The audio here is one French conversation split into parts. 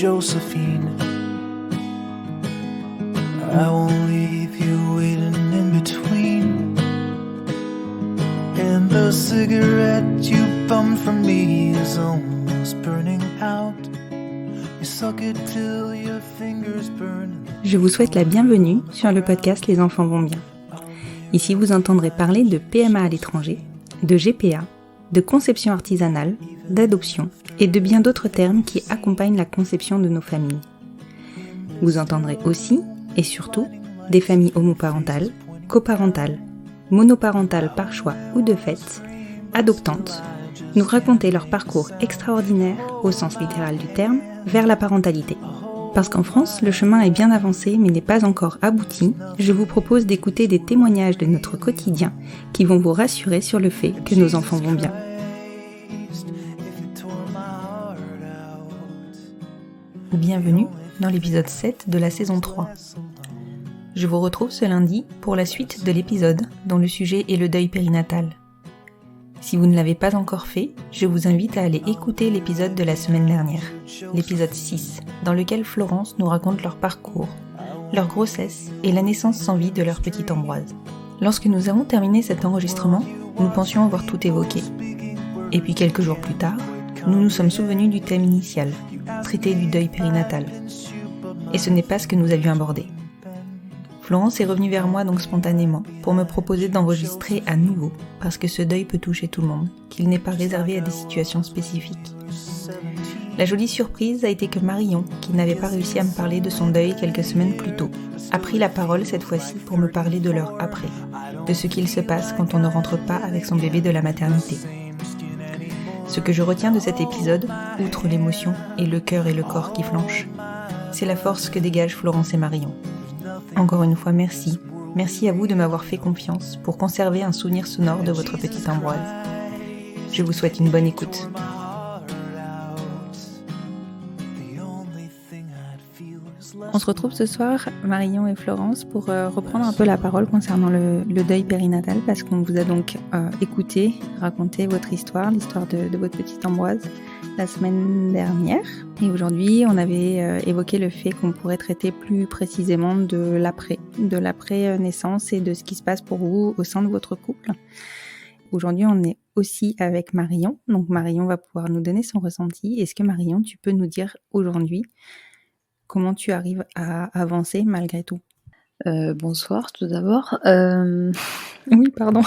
Josephine. I won't leave you waiting in between. And the cigarette you bummed from me is almost burning out. You suck it till your fingers burn. Je vous souhaite la bienvenue sur le podcast Les enfants vont bien. Ici, vous entendrez parler de PMA à l'étranger, de GPA, de conception artisanale, d'adoption et de bien d'autres termes qui accompagnent la conception de nos familles. Vous entendrez aussi, et surtout, des familles homoparentales, coparentales, monoparentales par choix ou de fait, adoptantes, nous raconter leur parcours extraordinaire, au sens littéral du terme, vers la parentalité. Parce qu'en France, le chemin est bien avancé mais n'est pas encore abouti, je vous propose d'écouter des témoignages de notre quotidien qui vont vous rassurer sur le fait que nos enfants vont bien. Bienvenue dans l'épisode 7 de la saison 3. Je vous retrouve ce lundi pour la suite de l'épisode dont le sujet est le deuil périnatal. Si vous ne l'avez pas encore fait, je vous invite à aller écouter l'épisode de la semaine dernière, l'épisode 6, dans lequel Florence nous raconte leur parcours, leur grossesse et la naissance sans vie de leur petite Ambroise. Lorsque nous avons terminé cet enregistrement, nous pensions avoir tout évoqué. Et puis quelques jours plus tard, nous nous sommes souvenus du thème initial, traiter du deuil périnatal. Et ce n'est pas ce que nous avions abordé. Florence est revenue vers moi donc spontanément pour me proposer d'enregistrer à nouveau parce que ce deuil peut toucher tout le monde, qu'il n'est pas réservé à des situations spécifiques. La jolie surprise a été que Marion, qui n'avait pas réussi à me parler de son deuil quelques semaines plus tôt, a pris la parole cette fois-ci pour me parler de leur après, de ce qu'il se passe quand on ne rentre pas avec son bébé de la maternité. Ce que je retiens de cet épisode, outre l'émotion et le cœur et le corps qui flanchent, c'est la force que dégagent Florence et Marion. Encore une fois, merci. Merci à vous de m'avoir fait confiance pour conserver un souvenir sonore de votre petite Ambroise. Je vous souhaite une bonne écoute. On se retrouve ce soir, Marion et Florence, pour reprendre un peu la parole concernant le deuil périnatal, parce qu'on vous a donc écouté, raconté votre histoire, l'histoire de votre petite Ambroise, la semaine dernière. Et aujourd'hui, on avait évoqué le fait qu'on pourrait traiter plus précisément de l'après-naissance et de ce qui se passe pour vous au sein de votre couple. Aujourd'hui, on est aussi avec Marion. Donc Marion va pouvoir nous donner son ressenti. Est-ce que Marion, tu peux nous dire aujourd'hui comment tu arrives à avancer malgré tout? Bonsoir tout d'abord. Oui, pardon.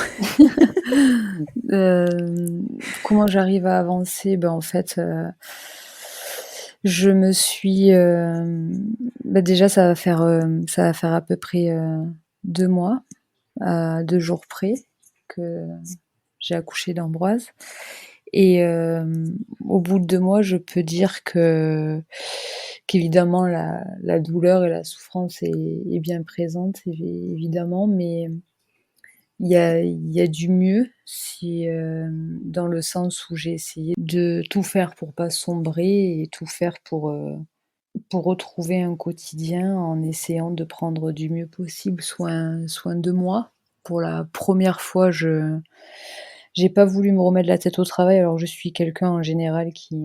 Comment j'arrive à avancer? En fait, je me suis déjà ça va faire à peu près 2 mois, à 2 jours près, que j'ai accouché d'Ambroise. Et au bout de 2 mois, je peux dire qu'évidemment la douleur et la souffrance est bien présente, évidemment, mais il y a du mieux, si dans le sens où j'ai essayé de tout faire pour pas sombrer et tout faire pour retrouver un quotidien en essayant de prendre du mieux possible soin de moi. Pour la première fois, j'ai pas voulu me remettre la tête au travail, alors je suis quelqu'un en général qui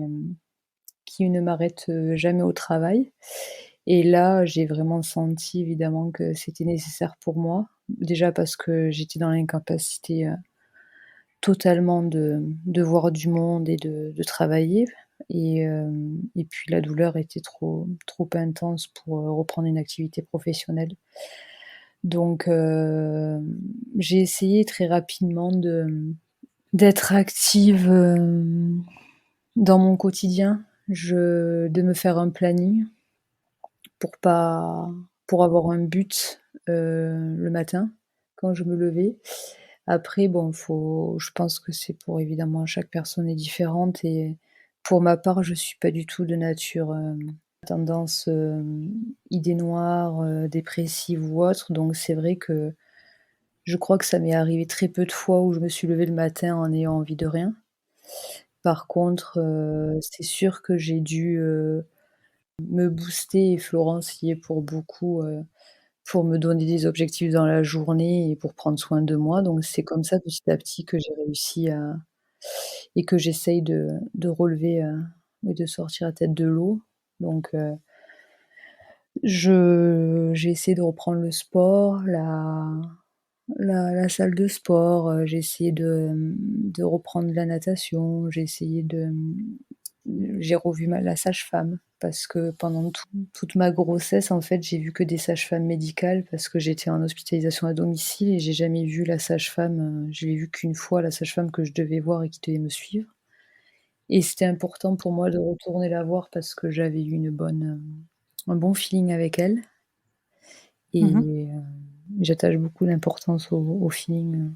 ne m'arrête jamais au travail. Et là, j'ai vraiment senti évidemment que c'était nécessaire pour moi. Déjà parce que j'étais dans l'incapacité totalement de voir du monde et de travailler. Et puis la douleur était trop intense pour reprendre une activité professionnelle. Donc j'ai essayé très rapidement d'être active dans mon quotidien, de me faire un planning pour avoir un but le matin quand je me levais. Après je pense que c'est pour évidemment chaque personne est différente et pour ma part, je suis pas du tout de nature tendance idée noire, dépressive ou autre, donc c'est vrai que je crois que ça m'est arrivé très peu de fois où je me suis levée le matin en ayant envie de rien. Par contre, c'est sûr que j'ai dû me booster et Florence y est pour beaucoup, pour me donner des objectifs dans la journée et pour prendre soin de moi. Donc c'est comme ça petit à petit que j'ai réussi et que j'essaye de relever, et de sortir la tête de l'eau. Donc j'ai essayé de reprendre le sport, la salle de sport, j'ai essayé de reprendre la natation, j'ai revu la sage-femme parce que pendant toute ma grossesse, en fait, j'ai vu que des sages-femmes médicales parce que j'étais en hospitalisation à domicile et j'ai jamais vu la sage-femme, je l'ai vue qu'une fois, la sage-femme que je devais voir et qui devait me suivre et c'était important pour moi de retourner la voir parce que j'avais eu un bon feeling avec elle Mmh. et j'attache beaucoup d'importance au feeling,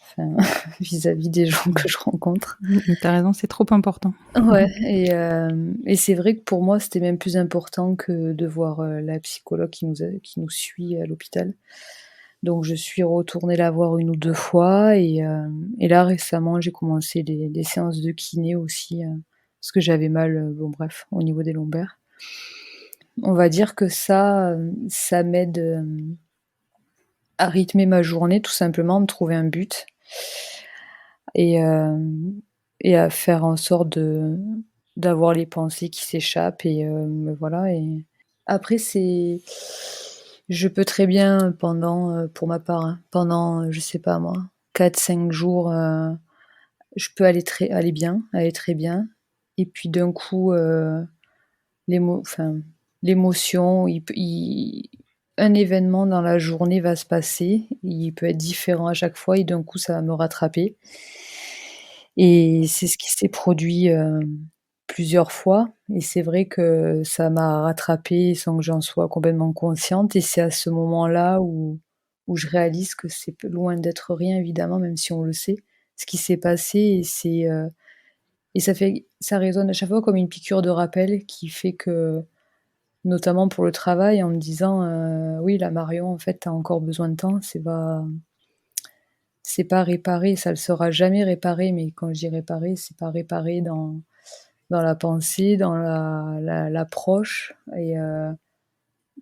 enfin vis-à-vis des gens que je rencontre. Mmh, tu raison, c'est trop important. Ouais et c'est vrai que pour moi, c'était même plus important que de voir, la psychologue qui nous suit à l'hôpital. Donc je suis retournée la voir 1 ou 2 fois et là récemment, j'ai commencé des séances de kiné aussi, parce que j'avais mal, bon bref, au niveau des lombaires. On va dire que ça m'aide, à rythmer ma journée tout simplement, me trouver un but et hem et à faire en sorte d'avoir les pensées qui s'échappent voilà et après je peux très bien pendant, pour ma part, hein, pendant, je sais pas moi, 4 5 jours, je peux aller très bien et puis d'un coup, enfin, l'émotion, un événement dans la journée va se passer, il peut être différent à chaque fois et d'un coup ça va me rattraper et c'est ce qui s'est produit, plusieurs fois et c'est vrai que ça m'a rattrapée sans que j'en sois complètement consciente et c'est à ce moment-là où je réalise que c'est loin d'être rien évidemment, même si on le sait, ce qui s'est passé et ça résonne à chaque fois comme une piqûre de rappel qui fait que notamment pour le travail en me disant, «Oui là Marion en fait tu as encore besoin de temps, c'est pas réparé, ça le sera jamais réparé», mais quand je dis réparé, c'est pas réparé dans la pensée, dans l'approche et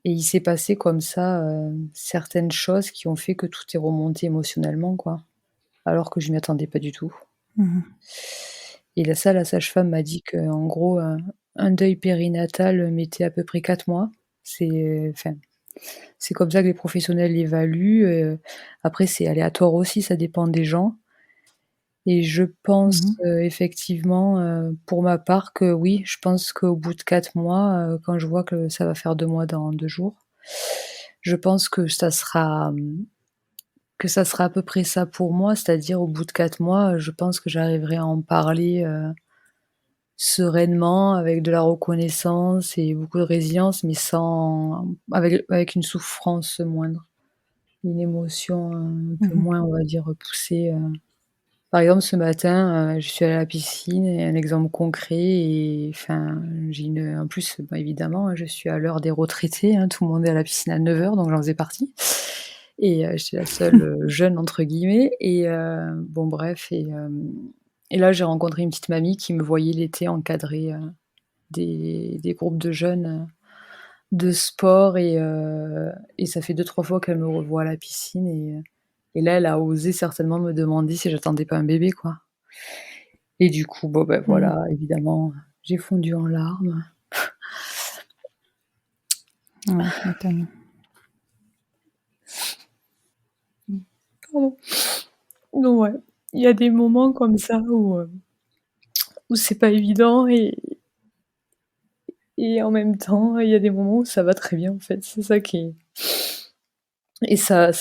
il s'est passé comme ça, certaines choses qui ont fait que tout est remonté émotionnellement quoi, alors que je m'y attendais pas du tout Mmh. et la sage-femme m'a dit qu'en gros, un deuil périnatal mettait à peu près 4 mois. Enfin, c'est comme ça que les professionnels l'évaluent, après c'est aléatoire aussi, ça dépend des gens et je pense, Mmh. effectivement, pour ma part que oui, je pense qu'au bout de 4 mois, quand je vois que ça va faire 2 mois dans 2 jours, je pense que ça sera à peu près ça pour moi. C'est-à-dire au bout de 4 mois, je pense que j'arriverai à en parler, sereinement avec de la reconnaissance et beaucoup de résilience, mais sans avec une souffrance moindre. Une émotion un peu Mmh. moins, on va dire, poussée. Par exemple, ce matin, je suis allée à la piscine et un exemple concret et enfin, en plus, bah, évidemment, hein, je suis à l'heure des retraités, hein, tout le monde est à la piscine à 9 heures, donc j'en faisais partie et j'étais la seule, «jeune» entre guillemets bon bref et là, j'ai rencontré une petite mamie qui me voyait l'été encadrer, des groupes de jeunes, de sport et ça fait 2 3 fois qu'elle me revoit à la piscine et là, elle a osé certainement me demander si j'attendais pas un bébé, quoi et du coup, bon, bah, Mmh. voilà, évidemment, j'ai fondu en larmes. Ouais, tu m'étonnes. Pardon. Donc ouais, il y a des moments comme ça où c'est pas évident et en même temps, il y a des moments où ça va très bien, en fait. C'est ça qui est et ça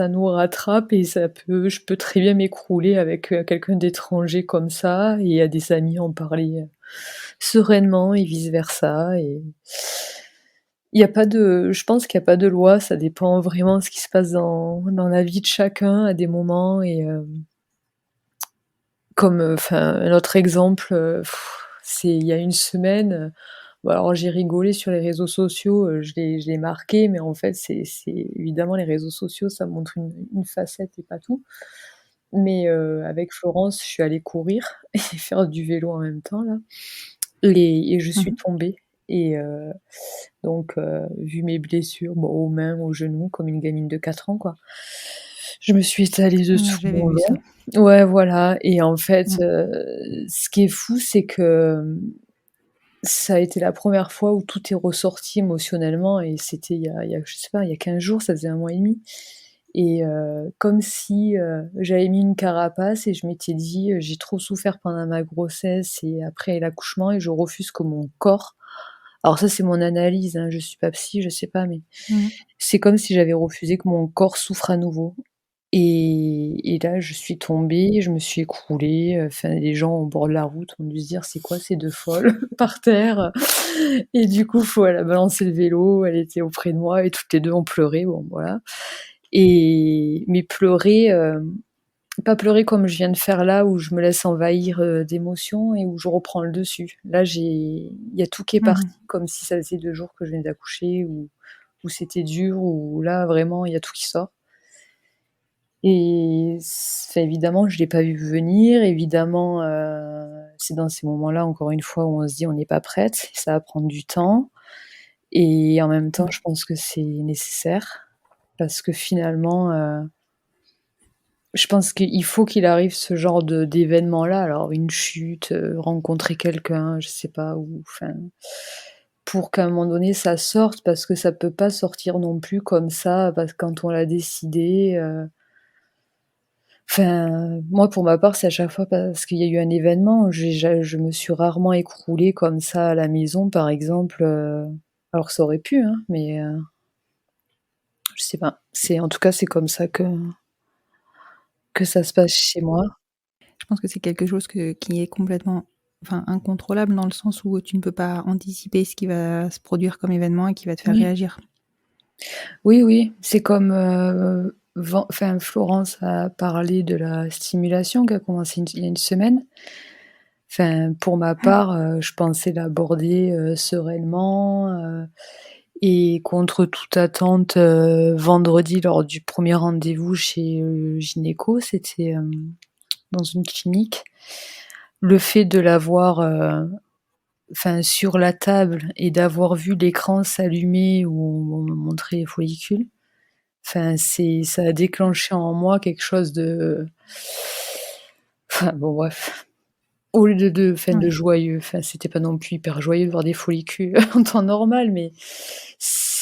nous rattrape et je peux très bien m'écrouler avec, quelqu'un d'étranger comme ça et à des amis en parler, sereinement et vice versa et je pense qu'il y a pas de loi, ça dépend vraiment de ce qui se passe dans la vie de chacun à des moments comme, enfin, un autre exemple, c'est il y a une semaine, bon alors j'ai rigolé sur les réseaux sociaux, je l'ai marqué, mais en fait c'est évidemment les réseaux sociaux, ça montre une facette et pas tout. Mais, avec Florence, je suis allée courir et faire du vélo en même temps là et je suis Mmh. tombée et donc, vu mes blessures, bon aux mains, aux genoux, comme une gamine de 4 ans quoi. Je me suis étalée Ouais, dessus j'avais mon vu ça. long. Ouais voilà et en fait, Mmh. ce qui est fou, c'est que, ça a été la première fois où tout est ressorti émotionnellement et c'était il y a je sais pas, il y a 15 jours, ça faisait 1 mois et demi et comme si, j'avais mis une carapace et je m'étais dit: «J'ai trop souffert pendant ma grossesse et après l'accouchement et je refuse que mon corps». Alors ça, c'est mon analyse, hein, je suis pas psy, je sais pas, mais Mmh. c'est comme si j'avais refusé que mon corps souffre à nouveau et là, je suis tombée, je me suis écroulée, enfin, les gens au bord de la route ont dû se dire: «C'est quoi ces 2 folles?» par terre, et du coup, elle a balancé le vélo, elle était auprès de moi et toutes les 2 ont pleuré, bon voilà mais pleurer, pas pleurer comme je viens de faire là, où je me laisse envahir, d'émotions et où je reprends le dessus. Là, il y a tout qui est Mmh. parti, comme si ça faisait 2 jours que je venais d'accoucher, ou c'était dur, ou là, vraiment, il y a tout qui sort et enfin, évidemment, je l'ai pas vu venir. Évidemment, c'est dans ces moments-là, encore une fois, où on se dit: «On n'est pas prête, ça va prendre du temps» et en même temps, Mmh. je pense que c'est nécessaire parce que finalement, je pense qu'il faut qu'il arrive ce genre d'événement-là, alors une chute, rencontrer quelqu'un, je sais pas, ou enfin, pour qu'à un moment donné ça sorte, parce que ça peut pas sortir non plus comme ça, parce que quand on l'a décidé, enfin, moi pour ma part, c'est à chaque fois parce qu'il y a eu un événement. Je me suis rarement écroulée comme ça à la maison, par exemple, alors que ça aurait pu, hein, mais je sais pas. En tout cas, c'est comme ça que ça se passe chez moi. Je pense que c'est quelque chose qui est complètement, enfin, incontrôlable dans le sens où tu ne peux pas anticiper ce qui va se produire comme événement et qui va te faire Oui. réagir. Oui, oui, c'est comme, Florence a parlé de la stimulation qui a commencé il y a une semaine. Enfin, pour ma part, je pensais l'aborder, sereinement, et contre toute attente, vendredi lors du premier rendez-vous chez le gynéco, c'était, dans une clinique. Le fait de l'avoir, sur la table et d'avoir vu l'écran s'allumer où on me montrait les follicules. Enfin, ça a déclenché en moi quelque chose de enfin bon bref, au lieu de Ouais. joyeux, enfin c'était pas non plus hyper joyeux de voir des follicules en temps normal, mais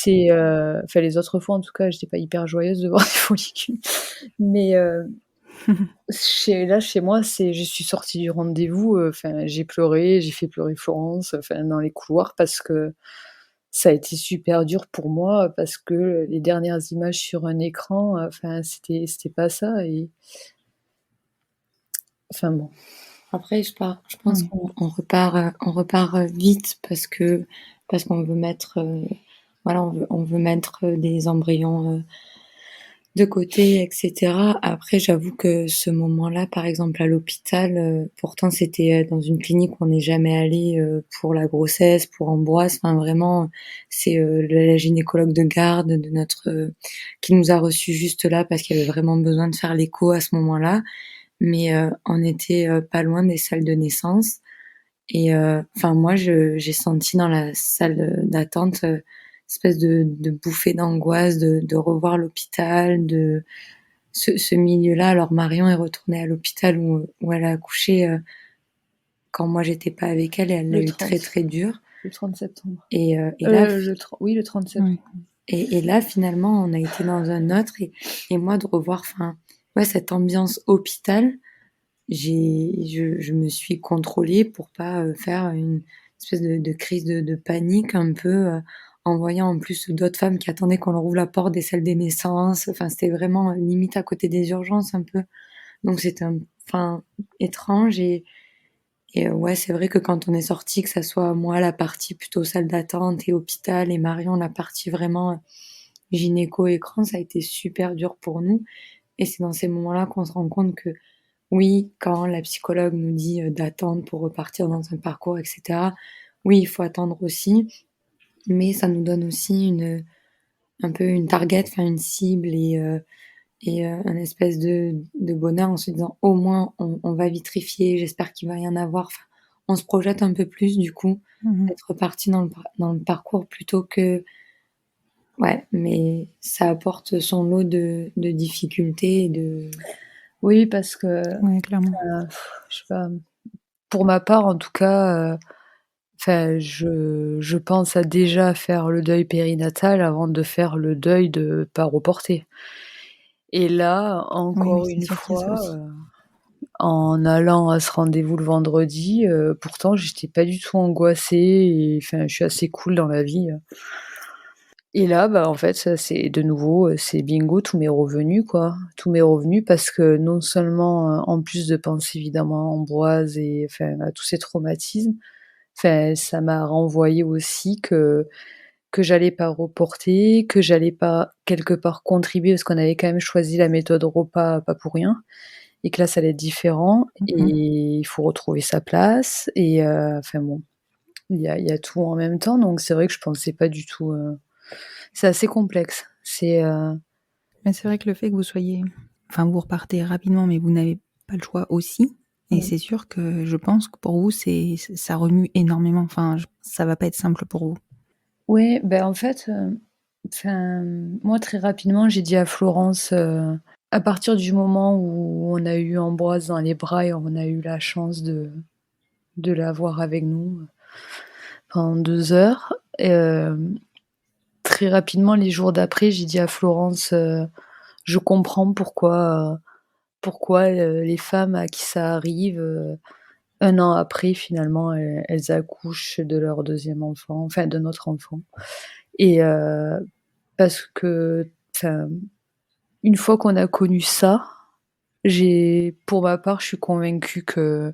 les autres fois en tout cas, j'étais pas hyper joyeuse de voir des follicules. Mais chez moi, je suis sortie du rendez-vous, j'ai pleuré, j'ai fait pleurer Florence, dans les couloirs parce que ça a été super dur pour moi, parce que les dernières images sur un écran, c'était pas ça et enfin bon. Après, je pense Oui. qu'on repart vite parce qu'on veut mettre, voilà, on veut mettre des embryons de côté, etc. Après, j'avoue que ce moment-là, par exemple à l'hôpital, pourtant c'était dans une clinique où on n'est jamais allé pour la grossesse, pour Ambroise. Enfin, vraiment, c'est la gynécologue de garde de notre qui nous a reçus juste là parce qu'il y avait vraiment besoin de faire l'écho à ce moment-là. Mais on était pas loin des salles de naissance et enfin moi j'ai senti dans la salle d'attente espèce de bouffée d'angoisse de revoir l'hôpital, de ce milieu-là. Alors Marion est retournée à l'hôpital où elle a accouché quand moi j'étais pas avec elle et elle l'a Le eu très 30, très dur. le 30 septembre. Et là, Le 30 septembre. Oui. et là finalement on a été dans un autre et moi de revoir, enfin ouais, cette ambiance hôpital. Je me suis contrôlée pour pas faire une espèce de crise de panique un peu, en voyant en plus d'autres femmes qui attendaient qu'on leur ouvre la porte des salles des naissances. Enfin, c'était vraiment limite à côté des urgences un peu. Donc c'était enfin, étrange et ouais, c'est vrai que quand on est sorti, que ça soit moi la partie plutôt salle d'attente et hôpital et Marion la partie vraiment gynéco écran, ça a été super dur pour nous et c'est dans ces moments-là qu'on se rend compte que oui, quand la psychologue nous dit, d'attendre pour repartir dans un parcours et cetera, oui, il faut attendre aussi, mais ça nous donne aussi un peu une target, enfin une cible et un espèce de bonheur en se disant: «Au moins on va vitrifier, j'espère qu'il va y en avoir». Enfin, on se projette un peu plus du coup, Mmh. d'être parti dans le parcours plutôt que ouais, mais ça apporte son lot de difficultés et de Oui, parce que, Ouais, clairement. je sais pas, pour ma part en tout cas, Enfin, je pense à déjà faire le deuil périnatal avant de faire le deuil de pas reporter. Et là, Oui, oui, encore c'est une sûr qu'il y a ça fois, aussi. en allant à ce rendez-vous le vendredi, pourtant j'étais pas du tout angoissée et enfin, je suis assez cool dans la vie. Et là, bah, en fait, ça c'est de nouveau, c'est bingo, tout m'est revenu, quoi. Tout m'est revenu parce que non seulement, en plus de penser évidemment à Ambroise et enfin à tous ces traumatismes, enfin ça m'a renvoyé aussi que j'allais pas reporter, que j'allais pas quelque part contribuer parce qu'on avait quand même choisi la méthode repas pas pour rien et que là ça allait être différent et Mmh. il faut retrouver sa place et enfin bon, il y a tout en même temps donc c'est vrai que je pensais pas du tout, c'est assez complexe. C'est, Mais c'est vrai que le fait que vous soyez enfin, vous repartez rapidement, mais vous n'avez pas le choix aussi et mmh, c'est sûr que je pense que pour vous, ça remue énormément. Enfin, j ça va pas être simple pour vous. ouais, ben, en fait, enfin, moi très rapidement j'ai dit à Florence, à partir du moment où on a eu Ambroise dans les bras et on a eu la chance de l'avoir avec nous, pendant 2 heures, très rapidement les jours d'après, j'ai dit à Florence, «Je comprends pourquoi, les femmes à qui ça arrive, 1 an après finalement elles accouchent de leur deuxième enfant, enfin de notre enfant» et parce que enfin, une fois qu'on a connu ça, j'ai pour ma part, je suis convaincue que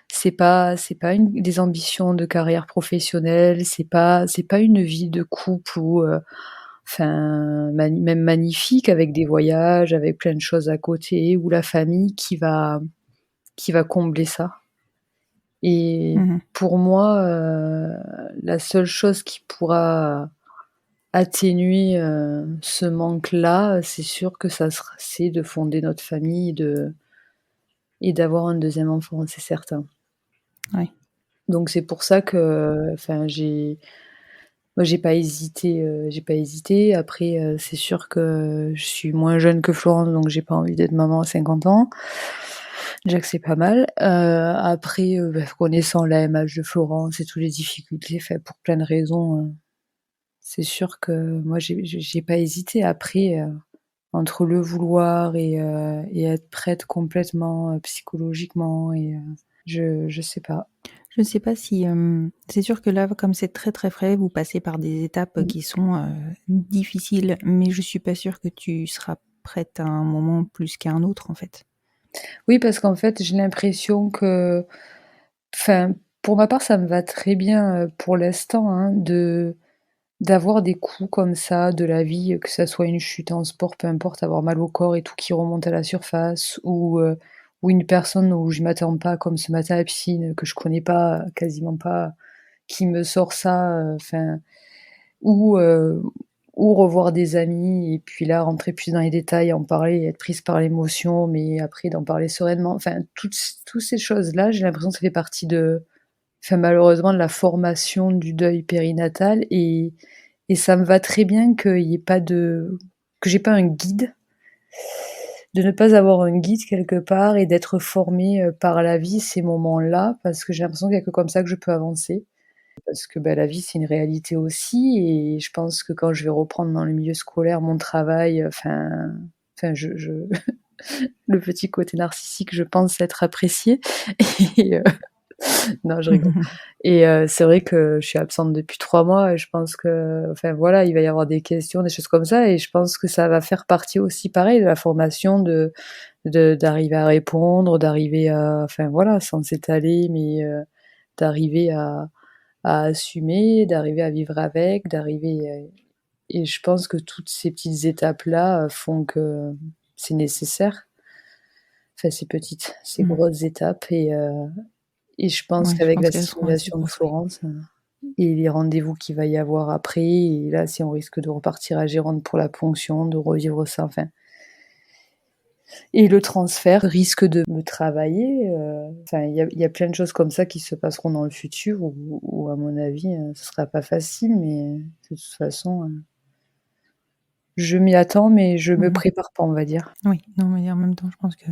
c'est pas une des ambitions de carrière professionnelle, c'est pas une vie de couple où, enfin, même magnifique avec des voyages, avec plein de choses à côté, ou la famille qui va combler ça. Et Mmh. pour moi, la seule chose qui pourra atténuer, ce manque-là, c'est sûr que c'est de fonder notre famille, et d'avoir un deuxième enfant, c'est certain. Ouais. Donc c'est pour ça que, enfin, moi j'ai pas hésité. Après, c'est sûr que je suis moins jeune que Florence, donc j'ai pas envie d'être maman à 50 ans. Déjà que c'est pas mal. Après, bah, connaissant l'AMH de Florence et toutes les difficultés, enfin pour plein de raisons, c'est sûr que moi j'ai pas hésité. Après, entre le vouloir et être prête complètement, psychologiquement et je sais pas. Je ne sais pas si, c'est sûr que là, comme c'est très, très frais, vous passez par des étapes, Mmh. qui sont, difficiles, mais je suis pas sûre que tu seras prête à un moment plus qu'à un autre, en fait. Oui, parce qu'en fait, j'ai l'impression que enfin, pour ma part, ça me va très bien, pour l'instant, hein, d'avoir des coups comme ça de la vie, que ça soit une chute en sport, peu importe, avoir mal au corps et tout qui remonte à la surface ou une personne où je m'attends pas, comme ce matin à la piscine, que je connais pas, quasiment pas, qui me sort ça, enfin ou heu, ou revoir des amis et puis là, rentrer plus dans les détails, en parler et être prise par l'émotion, mais après d'en parler sereinement. Enfin, toutes ces choses-là, j'ai l'impression que ça fait partie enfin, malheureusement, de la formation du deuil périnatal et ça me va très bien qu'il y ait pas de que j'ai pas un guide, de ne pas avoir un guide quelque part et d'être formée, par la vie, ces moments-là, parce que j'ai l'impression qu'il y a que comme ça que je peux avancer. Parce que, bah, la vie, c'est une réalité aussi et je pense que quand je vais reprendre dans le milieu scolaire mon travail, enfin je le petit côté narcissique, je pense être appréciée et non, je rigole et c'est vrai que je suis absente depuis 3 mois et je pense que enfin voilà, il va y avoir des questions, des choses comme ça et je pense que ça va faire partie aussi pareil de la formation d'arriver à répondre, d'arriver à enfin voilà, sans s'étaler mais d'arriver à assumer, d'arriver à vivre avec, d'arriver, et je pense que toutes ces petites étapes-là, font que c'est nécessaire. Enfin, ces petites, ces Mmh. grosses étapes et je pense Ouais, je qu'avec pense la qu'elles seront assez stimulation de grosses, oui. Florence, et les rendez-vous qu'il va y avoir après et là, si on risque de repartir à Gironde pour la ponction, de revivre ça, enfin et le transfert risque de me travailler, enfin, il y a plein de choses comme ça qui se passeront dans le futur où à mon avis, ce sera pas facile mais de toute façon, je m'y attends mais je me Mmh. prépare pas, on va dire. Oui, non, mais en même temps, je pense que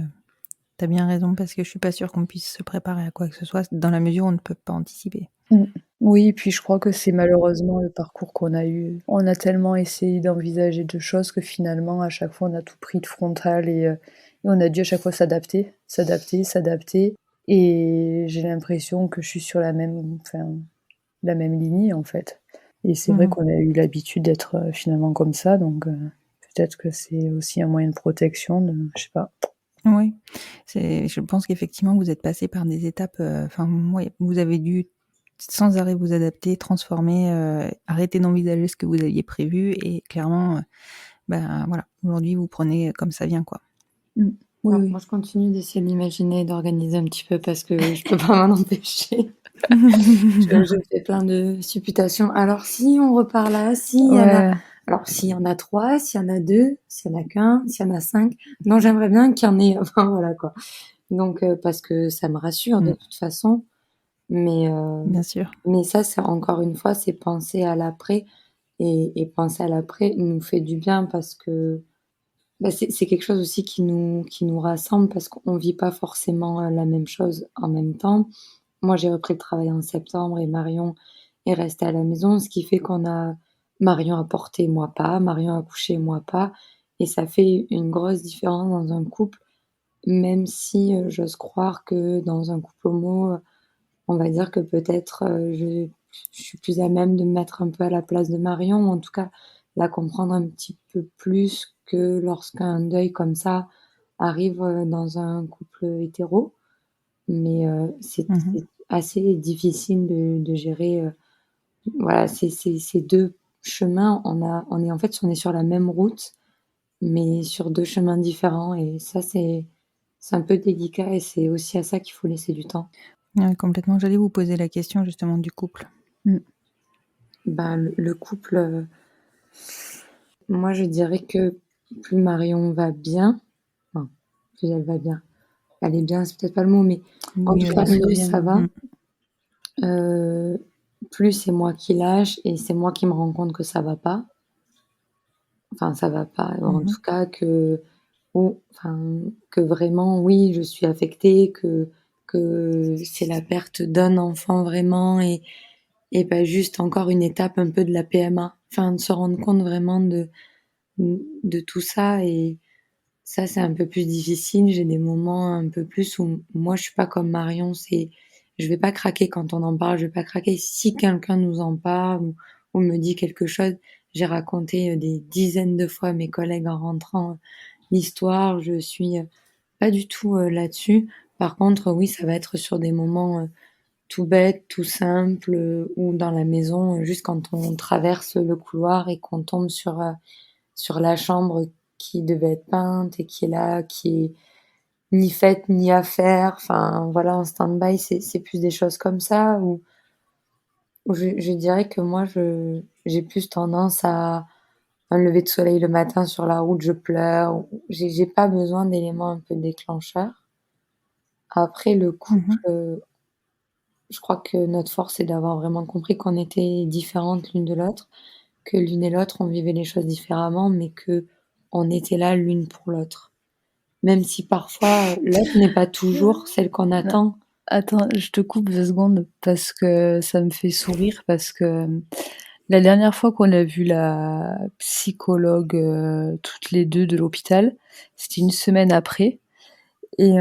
tu as bien raison parce que je suis pas sûre qu'on puisse se préparer à quoi que ce soit dans la mesure où on ne peut pas anticiper. Mmh. Oui, puis je crois que c'est malheureusement le parcours qu'on a eu. On a tellement essayé d'envisager de choses que finalement, à chaque fois, on a tout pris de frontal et on a dû à chaque fois s'adapter, s'adapter, s'adapter. Et j'ai l'impression que je suis sur la même lignée, en fait. Et c'est vrai Mhm. qu'on a eu l'habitude d'être finalement comme ça, donc peut-être que c'est aussi un moyen de protection, je sais pas. Oui, je pense qu'effectivement, vous êtes passé par des étapes, ouais, vous avez dû sans arrêt vous adapter, transformer, arrêter d'envisager ce que vous aviez prévu et clairement, ben, voilà, aujourd'hui, vous prenez comme ça vient, quoi. Mm. Oui, Alors, oui. moi, je continue d'essayer d'imaginer et d'organiser un petit peu parce que je peux pas m'en empêcher. Je fais plein de supputations. Alors, si on repart là, s'il y en a, Ouais, alors s'il y en a 3, s'il y en a 2, s'il y en a qu'un, s'il y en a 5, non, j'aimerais bien qu'il y en ait, enfin, voilà, quoi. Donc, parce que ça me rassure de Mmh, toute façon, mais, bien sûr. ça, c'est encore une fois, c'est penser à l'après et penser à l'après nous fait du bien parce que, bah, c'est quelque chose aussi qui nous rassemble parce qu'on vit pas forcément, la même chose en même temps. Moi, j'ai repris le travail en septembre et Marion est restée à la maison, ce qui fait qu'on a Marion a porté, moi pas, Marion a accouché, moi pas et ça fait une grosse différence dans un couple, même si, j'ose croire que dans un couple homo, on va dire que peut-être, je suis plus à même de me mettre un peu à la place de Marion ou en tout cas la comprendre un petit peu plus que lorsqu'un deuil comme ça arrive, dans un couple hétéro. Mais, Mmh. c'est assez difficile de gérer, voilà, ces 2 chemins. On est sur la même route, mais sur 2 chemins différents et ça, c'est un peu délicat et c'est aussi à ça qu'il faut laisser du temps. Ouais, complètement. J'allais vous poser la question justement du couple. mm. Ben, le couple, moi, je dirais que plus Marion va bien, enfin, plus elle va bien, elle est bien, c'est peut-être pas le mot, mais en Oui, tout elle cas, va très mieux bien. ça va. Mmh. Heu, Plus c'est moi qui lâche et c'est moi qui me rends compte que ça va pas. Enfin, ça va pas, ou en Mmh. tout cas enfin, que vraiment, oui, je suis affectée, que c'est la perte d'un enfant vraiment et pas juste encore une étape un peu de la PMA. Enfin, de se rendre compte vraiment de tout ça et ça, c'est un peu plus difficile. J'ai des moments un peu plus où moi, je suis pas comme Marion, je vais pas craquer quand on en parle, je vais pas craquer. Si quelqu'un nous en parle ou me dit quelque chose, j'ai raconté des dizaines de fois à mes collègues en rentrant l'histoire. Je suis pas du tout là-dessus. Par contre, oui, ça va être sur des moments tout bêtes, tout simples, ou dans la maison, juste quand on traverse le couloir et qu'on tombe sur la chambre qui devait être peinte et qui est là, qui est ni faite ni à faire. Enfin, voilà, en stand-by, c'est plus des choses comme ça où je dirais que moi, j'ai plus tendance à un lever de soleil le matin sur la route, je pleure. J'ai pas besoin d'éléments un peu déclencheurs. Après, le couple, Mmh. je crois que notre force, c'est d'avoir vraiment compris qu'on était différentes l'une de l'autre, que l'une et l'autre, on vivait les choses différemment, mais qu'on était là l'une pour l'autre. Même si parfois, l'autre n'est pas toujours celle qu'on Non, attend. attends, je te coupe 2 secondes parce que ça me fait sourire parce que, la dernière fois qu'on a vu la psychologue, toutes les 2 de l'hôpital, c'était une semaine après et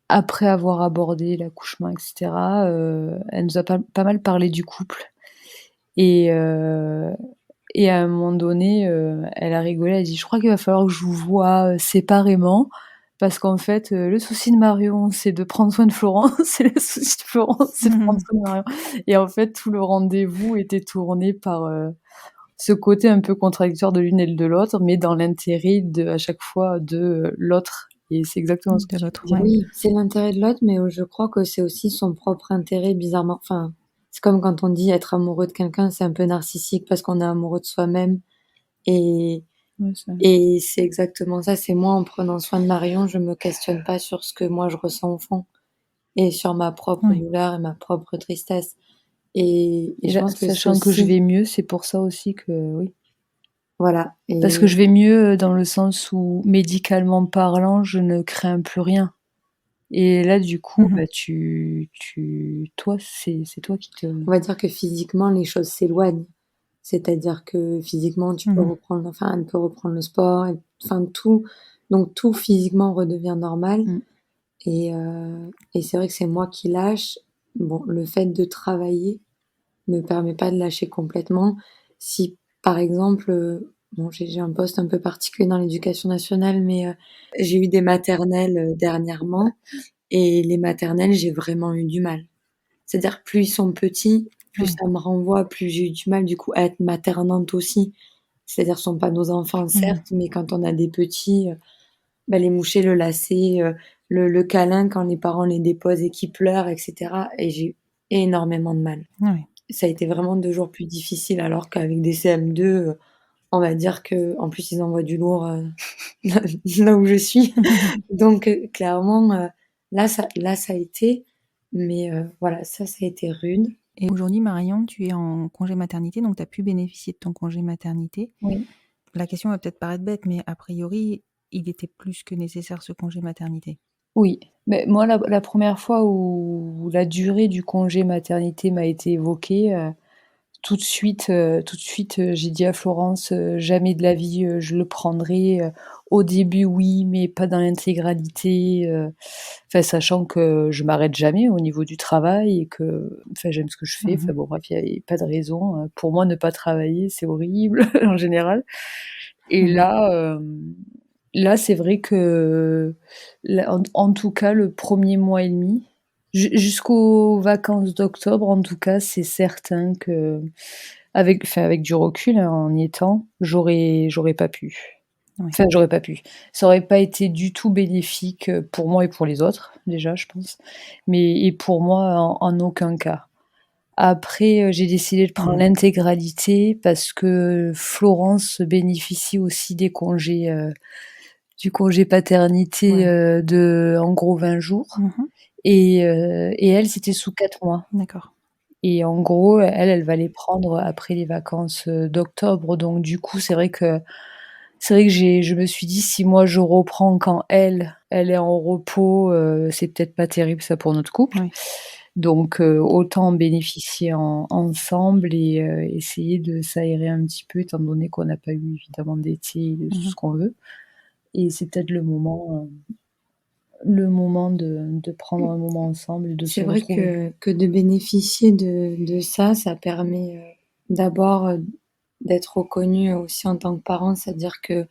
après avoir abordé l'accouchement et cetera, elle nous a pas mal parlé du couple et heu et à un moment donné, elle a rigolé, elle a dit: «Je crois qu'il va falloir que je vous voie, séparément parce qu'en fait, le souci de Marion, c'est de prendre soin de Florence et le souci de Florence, c'est de prendre Mmh. soin de Marion» et en fait, tout le rendez-vous était tourné par, ce côté un peu contradictoire de l'une et de l'autre, mais dans l'intérêt de à chaque fois de, l'autre et c'est exactement ce que De tu l'autre, viens de ouais. dire. Oui, c'est l'intérêt de l'autre, mais je crois que c'est aussi son propre intérêt bizarrement. Enfin, c'est comme quand on dit être amoureux de quelqu'un, c'est un peu narcissique parce qu'on est amoureux de soi-même et Ouais, ça c'est exactement ça. C'est moi, en prenant soin de Marion, je me questionne pas sur ce que moi je ressens au fond et sur ma propre Oui. douleur et ma propre tristesse et et je là, pense que c'est sachant que je aussi vais mieux, c'est pour ça aussi que oui. voilà Parce que et je vais mieux, dans le sens où médicalement parlant, je ne crains plus rien Et là, du coup, Mhm. toi, c'est toi qui te... On va dire que physiquement, les choses s'éloignent. C'est-à-dire que physiquement, tu peux Mhm. reprendre, enfin, elle peut reprendre le sport, enfin tout. Donc tout physiquement redevient normal. Mm. Et c'est vrai que c'est moi qui lâche. Bon, le fait de travailler me permet pas de lâcher complètement. Si, par exemple, bon, j'ai un poste un peu particulier dans l'éducation nationale, mais j'ai eu des maternelles dernièrement, et les maternelles, j'ai vraiment eu du mal. C'est-à-dire, plus ils sont petits, plus Oui. ça me renvoie, plus j'ai eu du mal, du coup, à être maternante aussi. C'est-à-dire, ce sont pas nos enfants, Mhm. certes, mais quand on a des petits, bah, les moucher, le lasser, le câlin quand les parents les déposent et qu'ils pleurent, et cetera. Et j'ai eu énormément de mal. Oui. Ça a été vraiment 2 jours plus difficiles, alors qu'avec des CM2, on va dire qu'en plus, ils envoient du lourd, là où je suis. Donc clairement, là ça a été, mais voilà, ça a été rude. Et aujourd'hui, Marion, tu es en congé maternité, donc tu as pu bénéficier de ton congé maternité. Oui. La question va peut-être paraître bête, mais a priori, il était plus que nécessaire ce congé maternité. Oui, mais moi, la première fois où la durée du congé maternité m'a été évoquée, tout de suite, j'ai dit à Florence, jamais de la vie, je le prendrai. Au début, oui, mais pas dans l'intégralité. Enfin, sachant que je m'arrête jamais au niveau du travail et que, enfin, j'aime ce que je fais. Enfin Mhm. bon, bref, il y a pas de raison. Pour moi, ne pas travailler, c'est horrible en général. Et Mhm. là, c'est vrai que, en tout cas, le premier mois et demi, jusqu'aux vacances d'octobre, en tout cas, c'est certain que, avec du recul, hein, en y étant, j'aurais pas pu. Oui. Enfin, j'aurais pas pu. Ça aurait pas été du tout bénéfique pour moi et pour les autres, déjà, je pense. Et pour moi, en aucun cas. Après, j'ai décidé de prendre Mhm. l'intégralité parce que Florence bénéficie aussi du congé paternité, Ouais. de, en gros, 20 jours. Mhm. Et elle, c'était sous 4 mois. D'accord. Et en gros, elle va les prendre après les vacances, d'octobre. Donc du coup, c'est vrai que je me suis dit: «Si moi je reprends quand elle est en repos, c'est peut-être pas terrible ça pour notre couple». Oui. Donc autant en bénéficier ensemble et essayer de s'aérer un petit peu étant donné qu'on n'a pas eu évidemment d'été et de tout Mhm. ce qu'on veut. Et c'est peut-être le moment de prendre un moment ensemble et de se C'est vrai retrouver. que de bénéficier de ça permet, d'abord, d'être reconnu aussi en tant que parent. C'est-à-dire que,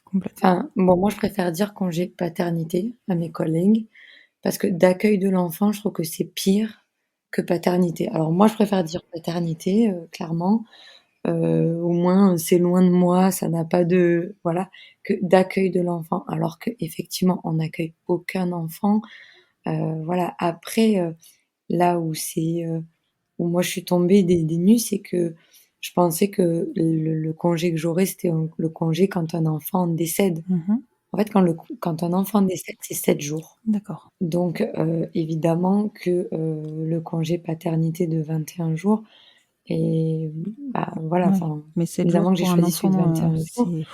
Complètement. enfin, bon, moi, je préfère dire congé paternité à mes collègues, parce que d'accueil de l'enfant, je trouve que c'est pire que paternité. Alors moi, je préfère dire paternité, clairement. Au moins, c'est loin de moi, ça n'a pas de, voilà, que d'accueil de l'enfant. Alors qu'effectivement, on n'accueille aucun enfant. Voilà. Après, là où moi je suis tombée des nues, c'est que je pensais que le congé que j'aurais, c'était le congé quand un enfant décède. Mhm. En fait, quand un enfant décède, c'est 7 jours. D'accord. Donc évidemment que, le congé paternité de 21 jours, et bah, voilà, Oui. enfin, Mais 7 jours évidemment que j'ai pour un choisi celui de enfant, 21 jours. c'est...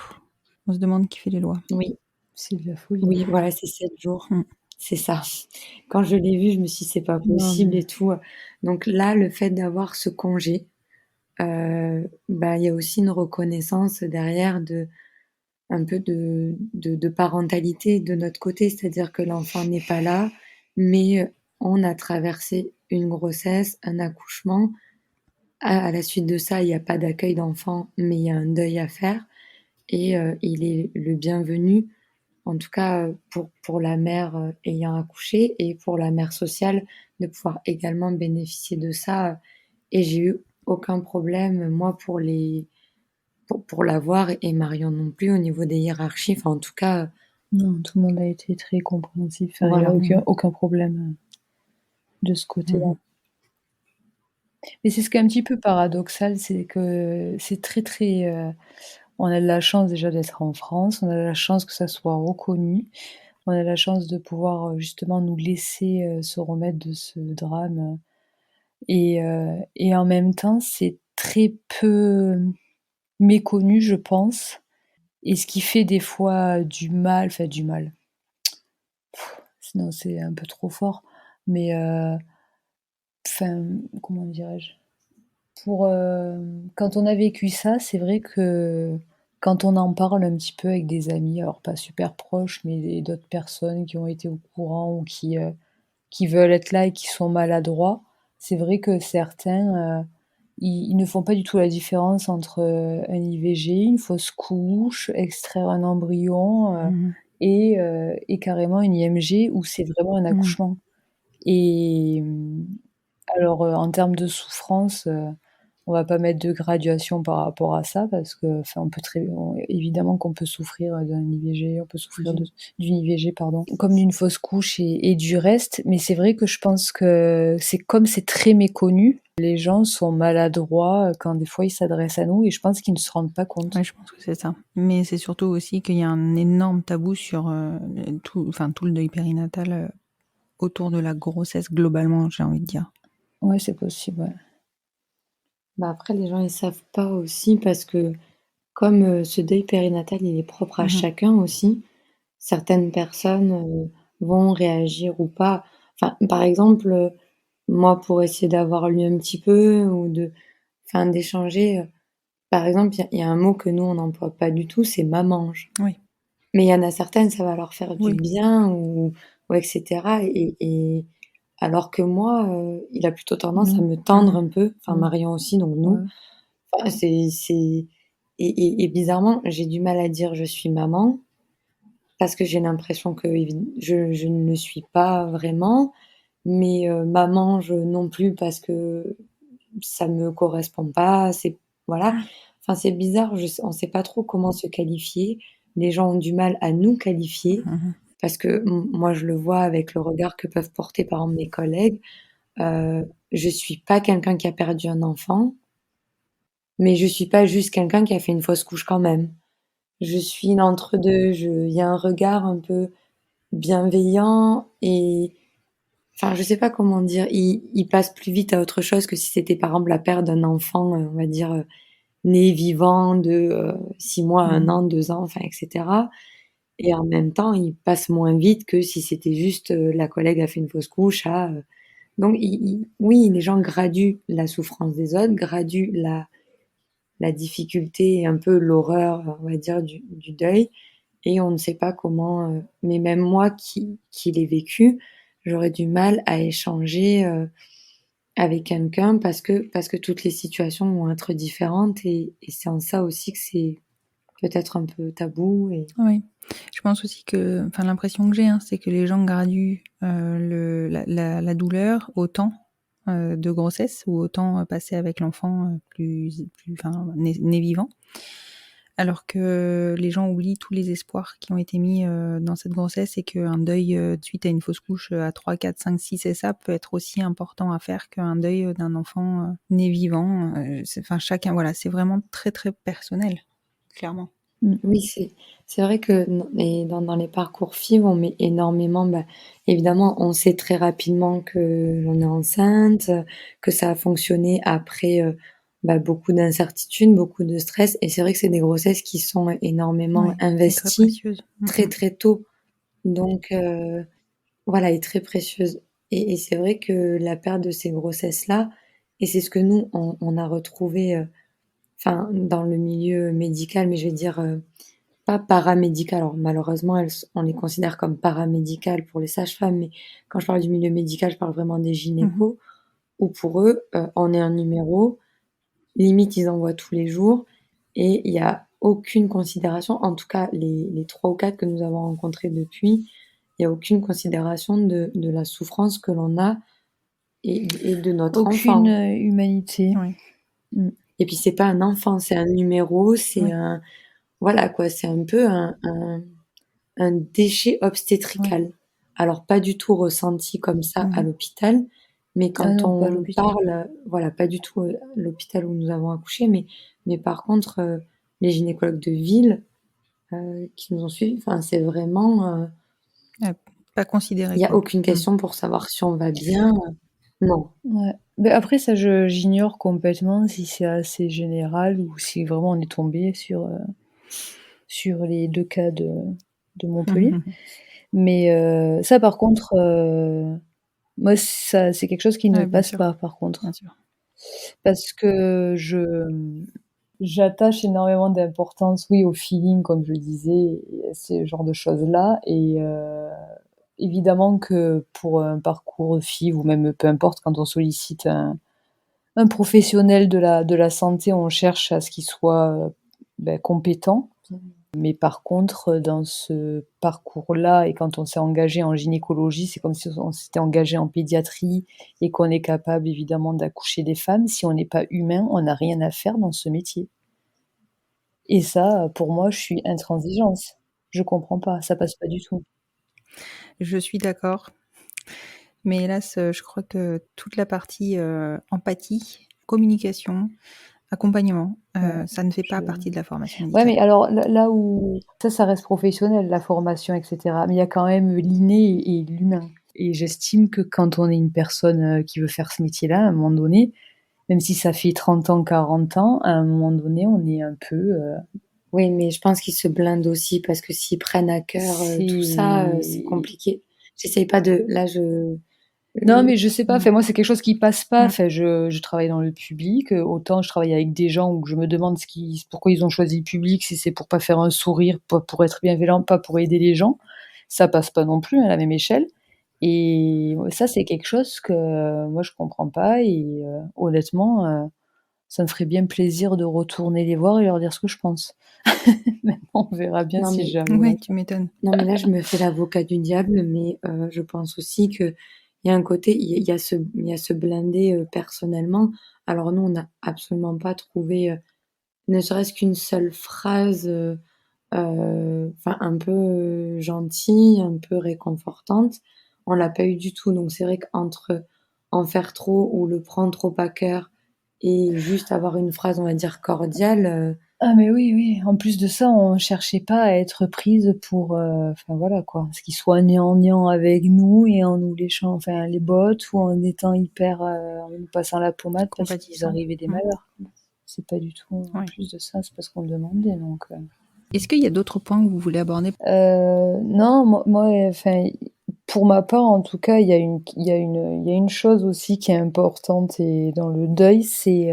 On se demande qui fait les lois. Oui, C'est de la folie. oui, voilà, c'est 7 jours, Mm. c'est ça. Quand je l'ai vu, je me suis dit: «C'est pas Non, possible» mais et tout. Donc là, le fait d'avoir ce congé, bah, il y a aussi une reconnaissance derrière, de un peu de parentalité de notre côté. C'est-à-dire que l'enfant n'est pas là, mais on a traversé une grossesse, un accouchement. À la suite de ça, il y a pas d'accueil d'enfant, mais il y a un deuil à faire, et il est le bienvenu, en tout cas, pour la mère, ayant accouché, et pour la mère sociale de pouvoir également bénéficier de ça, et j'ai eu aucun problème, moi, pour l'avoir, et Marion non plus, au niveau des hiérarchies. Enfin, en tout cas, non, tout le monde a été très compréhensif. Enfin, il y a voilà. Mhm. aucun problème, de ce côté-là. Mhm. Mais c'est ce qui est un petit peu paradoxal, c'est que c'est très, très, on a de la chance déjà d'être en France, on a de la chance que ça soit reconnu, on a de la chance de pouvoir, justement nous laisser, se remettre de ce drame, et en même temps, c'est très peu méconnu, je pense, et ce qui fait des fois du mal, enfin du mal. sinon c'est un peu trop fort. Mais enfin, comment dirais-je? Pour, quand on a vécu ça, c'est vrai que quand on en parle un petit peu avec des amis, alors pas super proches, mais d'autres personnes qui ont été au courant ou qui veulent être là et qui sont maladroits, c'est vrai que certains, ils ne font pas du tout la différence entre, un IVG, une fausse couche, extraire un embryon, Mmh. et carrément une IMG où c'est vraiment un Mmh. accouchement. Et alors, en termes de souffrance, on va pas mettre de graduation par rapport à ça parce que, enfin, on peut très on évidemment qu'on peut souffrir, d'un IVG, on peut souffrir Oui. d'une IVG, pardon, comme d'une fausse couche et du reste. Mais c'est vrai que je pense que c'est comme c'est très méconnu, les gens sont maladroits, quand des fois ils s'adressent à nous et je pense qu'ils ne se rendent pas compte. Ouais, je pense que c'est ça. Mais c'est surtout aussi qu'il y a un énorme tabou sur, tout le deuil périnatal, autour de la grossesse globalement, j'ai envie de dire. Ouais, c'est possible, ouais. Bah, après les gens ils savent pas aussi parce que comme, ce deuil périnatal il est propre à Mmh. chacun aussi, certaines personnes, vont réagir ou pas. Enfin, par exemple, moi pour essayer d'avoir lu un petit peu ou d'échanger, par exemple, il y a un mot que nous on n'emploie pas du tout, c'est «mamange». Oui, Mais il y en a certaines, ça va leur faire du oui. bien ou et cetera et alors que moi, il a plutôt tendance à Non. me Mmh tendre mh. un peu, enfin Mmh. Marion aussi, donc nous. Ouais. Enfin, c'est et bizarrement, j'ai du mal à dire: «Je suis maman» parce que j'ai l'impression que je ne le suis pas vraiment, mais maman, je non plus parce que ça me correspond pas, c'est voilà. Enfin, c'est bizarre, on sait pas trop comment se qualifier. Les gens ont du mal à nous qualifier Mmh. parce que moi, je le vois avec le regard que peuvent porter, par exemple, mes collègues. Je suis pas quelqu'un qui a perdu un enfant, mais je suis pas juste quelqu'un qui a fait une fausse couche quand même. Je suis l'entre-deux, je il y a un regard un peu bienveillant et enfin, je sais pas comment dire, il passe plus vite à autre chose que si c'était, par exemple, la perte d'un enfant, on va dire, né vivant de, 6 mois, un Mmh. an, 2 ans, enfin et cetera et en même temps, il passe moins vite que si c'était juste, la collègue a fait une fausse couche donc i oui, les gens graduent la souffrance des autres, graduent la difficulté et un peu l'horreur, on va dire, du deuil et on ne sait pas comment, mais même moi qui l'ai vécu, j'aurais du mal à échanger, avec quelqu'un parce que toutes les situations vont être différentes et c'est en ça aussi que c'est peut-être un peu tabou et Oui. Je pense aussi que enfin l'impression que j'ai, hein, c'est que les gens graduent, le la douleur au temps, de grossesse ou au temps, passé avec l'enfant, plus enfin né vivant. Alors que les gens oublient tous les espoirs qui ont été mis, dans cette grossesse et qu'un deuil, suite à une fausse couche, à 3, 4, 5, 6 et ça peut être aussi important à faire qu'un deuil, d'un enfant, né vivant, c'est enfin chacun voilà, c'est vraiment très, très personnel, clairement. Mmh. oui, c'est vrai que dans les parcours FIV, on met énormément, bah, évidemment, on sait très rapidement que l'on est enceinte, que ça a fonctionné après, bah, beaucoup d'incertitudes, beaucoup de stress et c'est vrai que c'est des grossesses qui sont énormément Oui et très investies précieuse. Mmh très, mh. très tôt. Donc voilà, est très précieuse et c'est vrai que la perte de ces grossesses-là et c'est ce que nous on a retrouvé, enfin dans le milieu médical, mais je vais dire, pas paramédical. Alors malheureusement on les considère comme paramédicales pour les sages-femmes, mais quand je parle du milieu médical, je parle vraiment des Mmh. gynécos où pour eux, on est un numéro, limite ils envoient tous les jours et il y a aucune considération, en tout cas les 3 ou 4 que nous avons rencontrés depuis, il y a aucune considération de la souffrance que l'on a et de notre Aucune, enfant humanité. Oui, Mmh. et puis c'est pas un enfant, c'est un numéro, c'est oui, un voilà quoi, c'est un peu un déchet oui. obstétrical. Alors pas du tout ressenti comme ça à Mmh. l'hôpital, mais Ah quand non, pas à on l'hôpital. parle, voilà, pas du tout, l'hôpital où nous avons accouché, mais par contre, les gynécologues de ville, qui nous ont suivis, enfin c'est vraiment, Ah, pas considéré il y a quoi. aucune Mmh. question pour savoir si on va bien, non. Ouais. Beh, après ça, j'ignore complètement si c'est assez général ou si vraiment on est tombé sur les 2 cas de Montpellier. Mais ça par contre, moi ça c'est quelque chose qui ne Ouais, bien passe sûr, pas par contre. bien sûr. Parce que j'attache énormément d'importance, oui, au feeling comme je disais et à ce genre de choses-là et évidemment que pour un parcours FIV ou même peu importe quand on sollicite un professionnel de la santé, on cherche à ce qu'il soit, compétent. Mais par contre, dans ce parcours-là et quand on s'est engagé en gynécologie, c'est comme si on s'était engagé en pédiatrie et qu'on est capable évidemment d'accoucher des femmes. Si on n'est pas humain, on n'a rien à faire dans ce métier et ça, pour moi, je suis intransigeante. Je comprends pas, ça passe pas du tout. Je suis d'accord, mais hélas, je crois que toute la partie, empathie, communication, accompagnement, Ouais, ça ne fait pas je partie de la formation ouais, médicale. mais alors là où ça reste professionnel, la formation et cetera, mais il y a quand même l'inné et l'humain et j'estime que quand on est une personne, qui veut faire ce métier-là, à un moment donné, même si ça fait 30 ans, 40 ans, à un moment donné, on est un peu, Oui, mais je pense qu'ils se blindent aussi parce que s'ils prennent à cœur, tout ça, c'est c'est compliqué. J'essaye pas de là je non, mais je sais pas, mmh, enfin moi, c'est quelque chose qui passe pas. Mmh, Enfin, je travaille dans le public, autant je travaille avec des gens où je me demande pourquoi ils ont choisi le public, si c'est pour pas faire un sourire, pas pour être bienveillant, pas pour aider les gens. Ça passe pas non plus à la même échelle et ça, c'est quelque chose que, moi, je comprends pas et honnêtement, ça me ferait bien plaisir de retourner les voir et leur dire ce que je pense. Maintenant, on verra bien non si mais j'arrive à ouais, le tu faire. m'étonnes. non mais là je me fais l'avocat du diable, mais je pense aussi qu'il y a un côté il y a se blinder, personnellement. Alors nous, on n'a absolument pas trouvé, ne serait-ce qu'une seule phrase, enfin un peu, gentille, un peu réconfortante. On l'a pas eu du tout, donc c'est vrai qu'entre en faire trop ou le prendre trop à cœur et juste avoir une phrase, on va dire cordiale, Ah mais oui, oui. En plus de ça, on cherchait pas à être prise pour, enfin voilà quoi, ce qu'ils soient gnangnan avec nous et en nous léchant enfin les bottes ou en étant hyper, en nous passant la pommade parce qu'ils Compatissant. arrivait des Mmh, malheurs. C'est pas du tout en ouais. plus de ça, c'est pas ce qu'on demandait donc Est-ce qu'il y a d'autres points que vous voulez aborder? non, moi, enfin, pour ma part en tout cas, il y a une chose aussi qui est importante et dans le deuil, c'est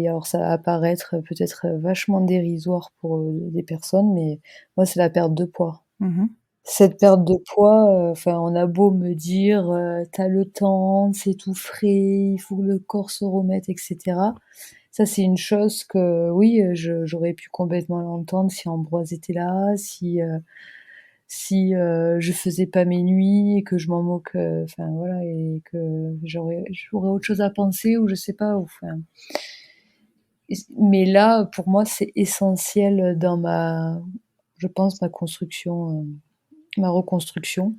alors ça va paraître peut-être, vachement dérisoire pour, des personnes, mais moi, c'est la perte de poids. Mmh. Cette perte de poids, enfin, on a beau me dire, «Tu le temps, c'est tout frais, il faut que le corps se remette» et cetera. Ça, c'est une chose que oui, j'aurais pu complètement l'entendre si Ambroise était là, si, je faisais pas mes nuits et que je m'en moque, enfin voilà et que j'aurais autre chose à penser ou je sais pas, ou enfin mais là, pour moi, c'est essentiel dans je pense ma construction, ma reconstruction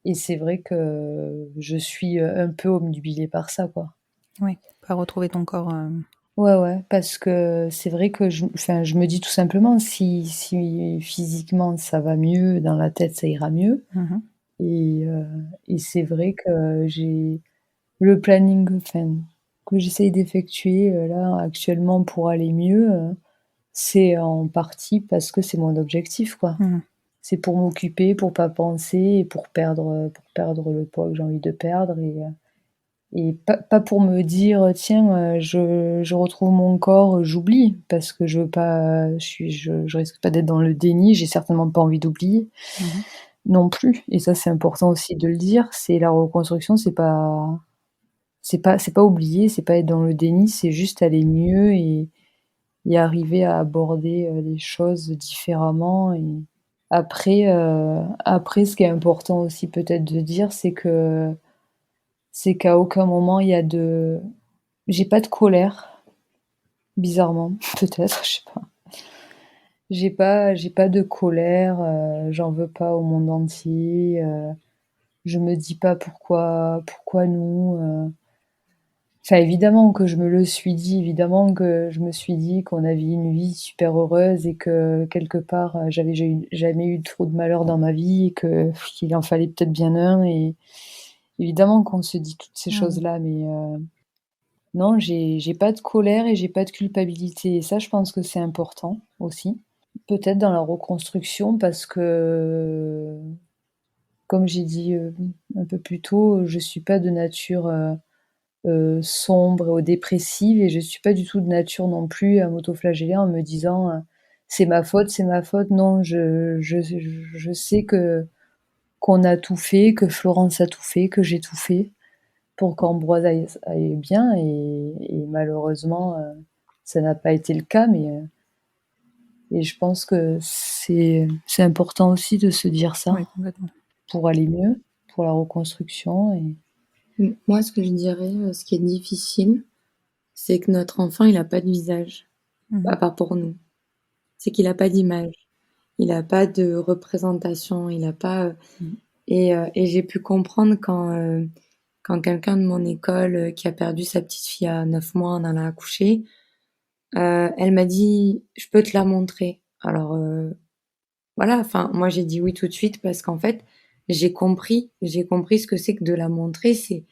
et c'est vrai que je suis, un peu obnubilée par ça, quoi. Ouais, pas retrouver ton corps, Ouais, ouais, parce que c'est vrai que enfin, je me dis tout simplement si physiquement ça va mieux, dans la tête ça ira mieux mmh. et c'est vrai que j'ai le planning, enfin, que j'essaye d'effectuer, là actuellement pour aller mieux, c'est en partie parce que c'est mon objectif, quoi. Mmh. C'est pour m'occuper, pour pas penser et pour perdre le poids que j'ai envie de perdre et pas pour me dire: «Tiens, je retrouve mon corps, j'oublie», parce que je veux pas je risque pas d'être dans le déni, j'ai certainement pas envie d'oublier Mmh. non plus et ça, c'est important aussi de le dire, c'est la reconstruction, c'est pas oublier, c'est pas être dans le déni, c'est juste aller mieux et arriver à aborder, les choses différemment et après ce qui est important aussi peut-être de dire, c'est qu'à aucun moment il y a de j'ai pas de colère, bizarrement, peut-être, je sais pas. J'ai pas de colère, j'en veux pas au monde entier, je me dis pas: «Pourquoi nous?» Enfin, évidemment que je me le suis dit, évidemment que je me suis dit qu'on avait une vie super heureuse et que quelque part, j'avais jamais eu trop de malheur dans ma vie et qu'il en fallait peut-être bien un et évidemment qu'on se dit toutes ces Mmh. choses-là, mais non, j'ai pas de colère et j'ai pas de culpabilité et ça, je pense que c'est important aussi. Peut-être dans la reconstruction parce que, comme j'ai dit, un peu plus tôt, je suis pas de nature, sombre ou dépressive et je suis pas du tout de nature non plus à m'autoflageller en me disant, «C'est ma faute, c'est ma faute». Non, je sais que qu'on a tout fait, que Florence a tout fait, que j'ai tout fait pour qu'Ambroise aille bien et malheureusement, ça n'a pas été le cas et je pense que c'est important aussi de se dire ça Oui, complètement. pour aller mieux, pour la reconstruction et Moi, ce que je dirais, ce qui est difficile, c'est que notre enfant, il a pas de visage, à Mmh. part pour nous. C'est qu'il a pas d'image, il a pas de représentation, il a pas, mmh, et j'ai pu comprendre quand quelqu'un de mon école, qui a perdu sa petite fille à 9 mois en allant accoucher, elle m'a dit: «Je peux te la montrer». Alors, voilà, enfin, moi j'ai dit oui tout de suite parce qu'en fait, j'ai compris ce que c'est que de la montrer. C'est,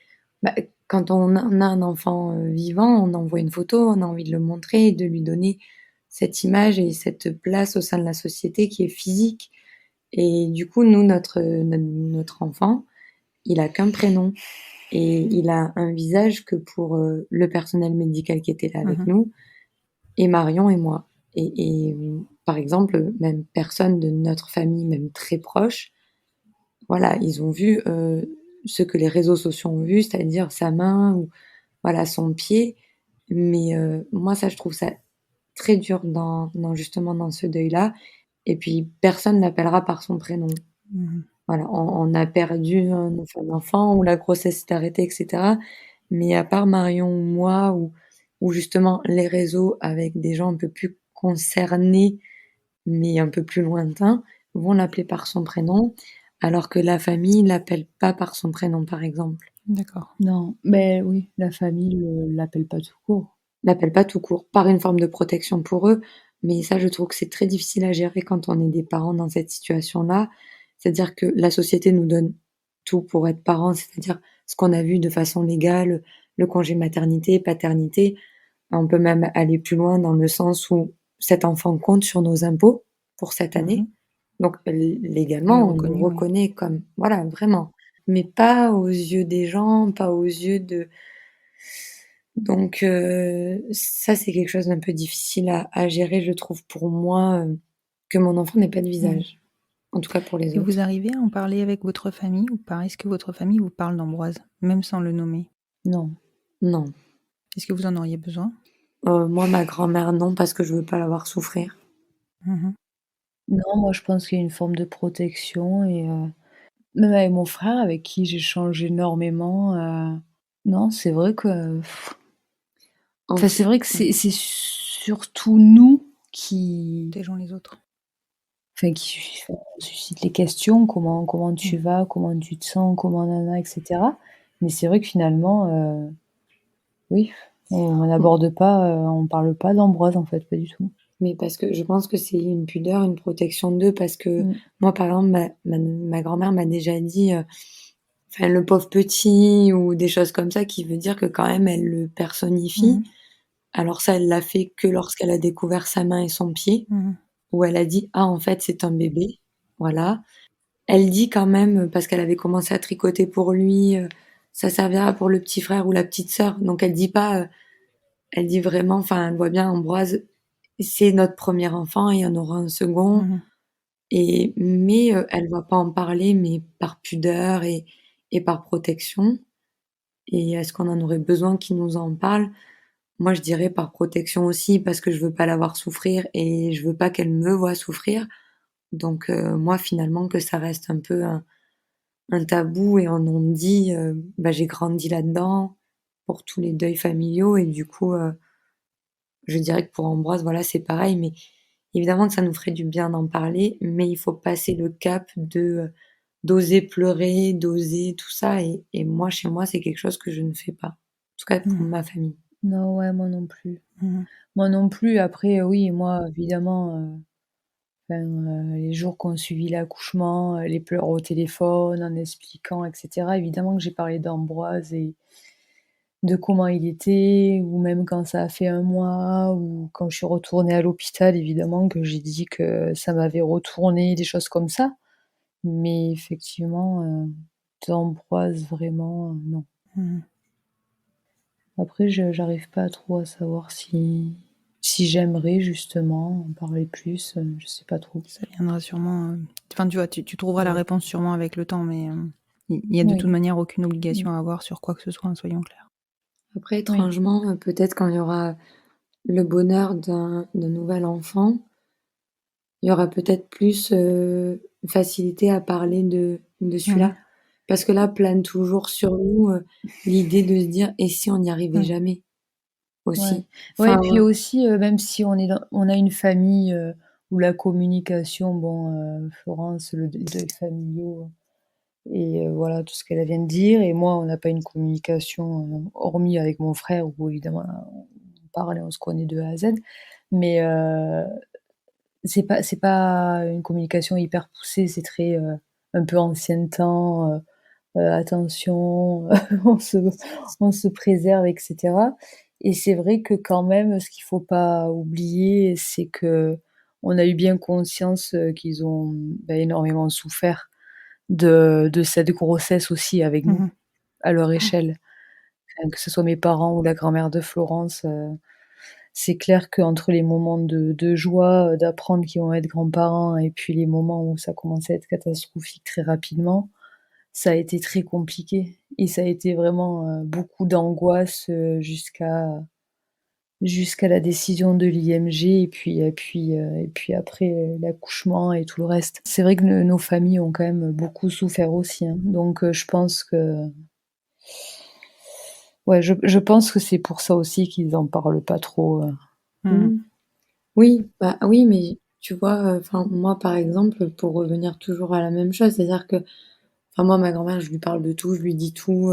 bah, quand on a un enfant, vivant, on envoie une photo, on a envie de le montrer et de lui donner cette image et cette place au sein de la société qui est physique et du coup, nous, notre enfant, il a qu'un prénom et il a un visage que pour, le personnel médical qui était là avec Mmh. nous et Marion et moi par exemple, même personne de notre famille, même très proche, voilà, ils ont vu, ce que les réseaux sociaux ont vu, c'est-à-dire sa main ou voilà, son pied. Mais, moi ça, je trouve ça très dur dans justement dans ce deuil-là et puis personne l'appellera par son prénom. Mmh. Voilà, on a perdu un enfant où la grossesse s'est arrêtée et cetera, mais à part Marion ou moi ou justement les réseaux avec des gens un peu plus concernés, mais un peu plus lointains, vont l'appeler par son prénom, alors que la famille l'appelle pas par son prénom, par exemple. D'accord. non, mais oui, la famille, l'appelle pas tout court. L'appelle pas tout court, par une forme de protection pour eux, mais ça, je trouve que c'est très difficile à gérer quand on est des parents dans cette situation-là. C'est-à-dire que la société nous donne tout pour être parents, c'est-à-dire ce qu'on a vu de façon légale, le congé maternité, paternité. On peut même aller plus loin dans le sens où cet enfant compte sur nos impôts pour cette Mmh. année. Donc Il est légalement, on nous reconnu, oui. reconnaît comme voilà, vraiment, mais pas aux yeux des gens, pas aux yeux de donc ça, c'est quelque chose d'un peu difficile à gérer, je trouve, pour moi, que mon enfant n'ait pas de Mmh. visage. En tout cas pour les Et vous autres. arrivez à en parler avec votre famille ou pas? Est-ce que votre famille vous parle d'Ambroise, même sans le nommer? Non. Non. Est-ce que vous en auriez besoin? Moi, ma grand-mère, non, parce que je veux pas la voir souffrir. Mmh. Non, moi je pense qu'il y a une forme de protection et même avec mon frère avec qui j'échange énormément, non, c'est vrai que En enfin, c'est fait vrai que c'est surtout nous qui Protégeons les autres. enfin qui suscite les questions: «Comment tu Mmh. vas? Comment tu te sens? Comment nana?» et cetera. Mais c'est vrai que finalement, oui, on mmh, n'aborde pas, on parle pas d'Ambroise en fait, pas du tout. mais parce que je pense que c'est une pudeur, une protection d'eux, parce que Mmh. moi, par exemple, ma grand-mère m'a déjà dit, enfin: «Le pauvre petit» ou des choses comme ça, qui veut dire que quand même elle le Mmh personnifie. mh. Alors ça, elle l'a fait que lorsqu'elle a découvert sa main et son pied. Mmh. Où elle a dit: «Ah, en fait, c'est un bébé», voilà. Elle dit quand même, parce qu'elle avait commencé à tricoter pour lui, «Ça servira pour le petit frère ou la petite sœur», donc elle dit pas, elle dit vraiment, enfin, elle voit bien Ambroise, c'est notre premier enfant, il y en aura un second Mmh. mais elle va pas en parler, mais par pudeur et par protection et est-ce qu'on en aurait besoin qu'il nous en parle? Moi, je dirais par protection aussi, parce que je veux pas la voir souffrir et je veux pas qu'elle me voie souffrir. Donc moi, finalement, que ça reste un peu un tabou et un non-dit, bah, j'ai grandi là-dedans pour tous les deuils familiaux et du coup, je dirais que pour Ambroise, voilà, c'est pareil, mais évidemment que ça nous ferait du bien d'en parler, mais il faut passer le cap d'oser pleurer, d'oser tout ça et moi, chez moi, c'est quelque chose que je ne fais pas. En tout cas pour Mmh. ma famille. Non, ouais, moi non plus. Mmh. Moi non plus, après, oui, moi évidemment, enfin, les jours qui ont suivi l'accouchement, les pleurs au téléphone en expliquant et cetera, évidemment que j'ai parlé d'Ambroise de comment il était, ou même quand ça a fait 1 mois, ou quand je suis retournée à l'hôpital, évidemment que j'ai dit que ça m'avait retourné, des choses comme ça. Mais effectivement, d'Ambroise vraiment, non. Mmh. Après j'arrive pas trop à savoir si j'aimerais justement en parler plus, je sais pas trop. Ça viendra sûrement, enfin, tu vois, tu trouveras la Ouais. réponse sûrement avec le temps, mais il y a de toute Oui. manière aucune obligation à avoir sur quoi que ce soit, hein, soyons clairs. Après, Oui. étrangement, peut-être quand il y aura le bonheur d'un nouvel enfant, il y aura peut-être plus, facilité à parler de Mmh. celui-là. Parce que là, plane toujours sur nous, l'idée de se dire: «Et si on n'y arrivait Mmh. jamais?» Ouais. aussi. Ouais, et Enfin, puis aussi, même si on a une famille, où la communication, bon, Florence, les deuils familiaux et voilà tout ce qu'elle vient de dire, et moi, on n'a pas une communication, hormis avec mon frère où évidemment on parle et on se connaît de A à Z. Mais, c'est pas une communication hyper poussée, c'est très, un peu ancien temps, attention, on se on se préserve et cetera, et c'est vrai que quand même, ce qu'il faut pas oublier, c'est qu'on a eu bien conscience, qu'ils ont, bah, énormément souffert de cette grossesse aussi avec nous, Mmh. à leur échelle. Enfin, que ce soit mes parents ou la grand-mère de Florence, c'est clair qu'entre les moments de joie, d'apprendre qu'ils vont être grands-parents, et puis les moments où ça commençait à être catastrophique très rapidement, ça a été très compliqué, et ça a été vraiment, beaucoup d'angoisse, jusqu'à la décision de l'IMG, et puis après, l'accouchement et tout le reste. C'est vrai que nos familles ont quand même beaucoup souffert aussi, hein, donc je pense que ouais, je pense que c'est pour ça aussi qu'ils en parlent pas trop. Mmh. mmh. Oui, bah, oui, mais tu vois, enfin, moi, par exemple, pour revenir toujours à la même chose, c'est-à-dire que, enfin, moi, ma grand-mère, je lui parle de tout, je lui dis tout,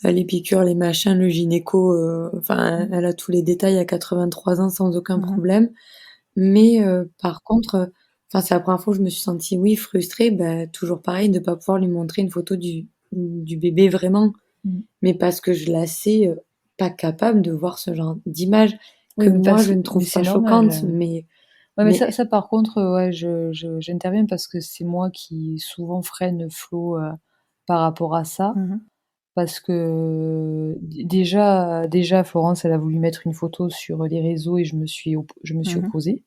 les piqûres, les machins, le gynéco, enfin, elle a tous les détails à 83 ans sans aucun Mmh. problème. Mais par contre, enfin, c'est la première fois où je me suis sentie, oui, frustrée, bah, toujours pareil, de pas pouvoir lui montrer une photo du bébé vraiment. Mmh. Mais parce que je la sais, pas capable de voir ce genre d'image que Oui, mais moi parce je que ne mais trouve c'est pas normal, choquante, ouais, mais mais ça par contre, ouais, j'interviens parce que c'est moi qui souvent freine Flo, par rapport à ça. Mmh. Parce que déjà Florence, elle a voulu mettre une photo sur les réseaux et je me suis Mmh. opposée.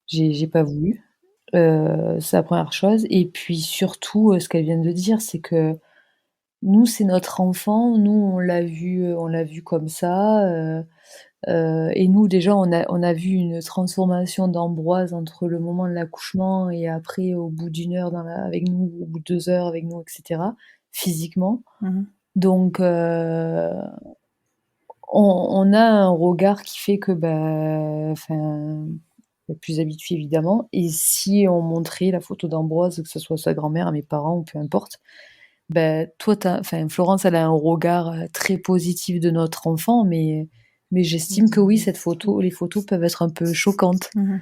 J'ai pas voulu, c'est la première chose, et puis surtout, ce qu'elle vient de dire, c'est que nous, c'est notre enfant, nous, on l'a vu comme ça, et nous déjà on a vu une transformation d'Ambroise entre le moment de l'accouchement et après au bout d'1 heure avec nous, au bout de 2 heures avec nous et cetera, physiquement. Mmh. Donc on a un regard qui fait que, bah, enfin, plus habitué évidemment, et si on montrait la photo d'Ambroise, que ce soit sa grand-mère, à mes parents ou peu importe, bah, toi enfin, Florence, elle a un regard, très positif de notre enfant, mais j'estime que oui, les photos peuvent être un peu choquantes, Mmh.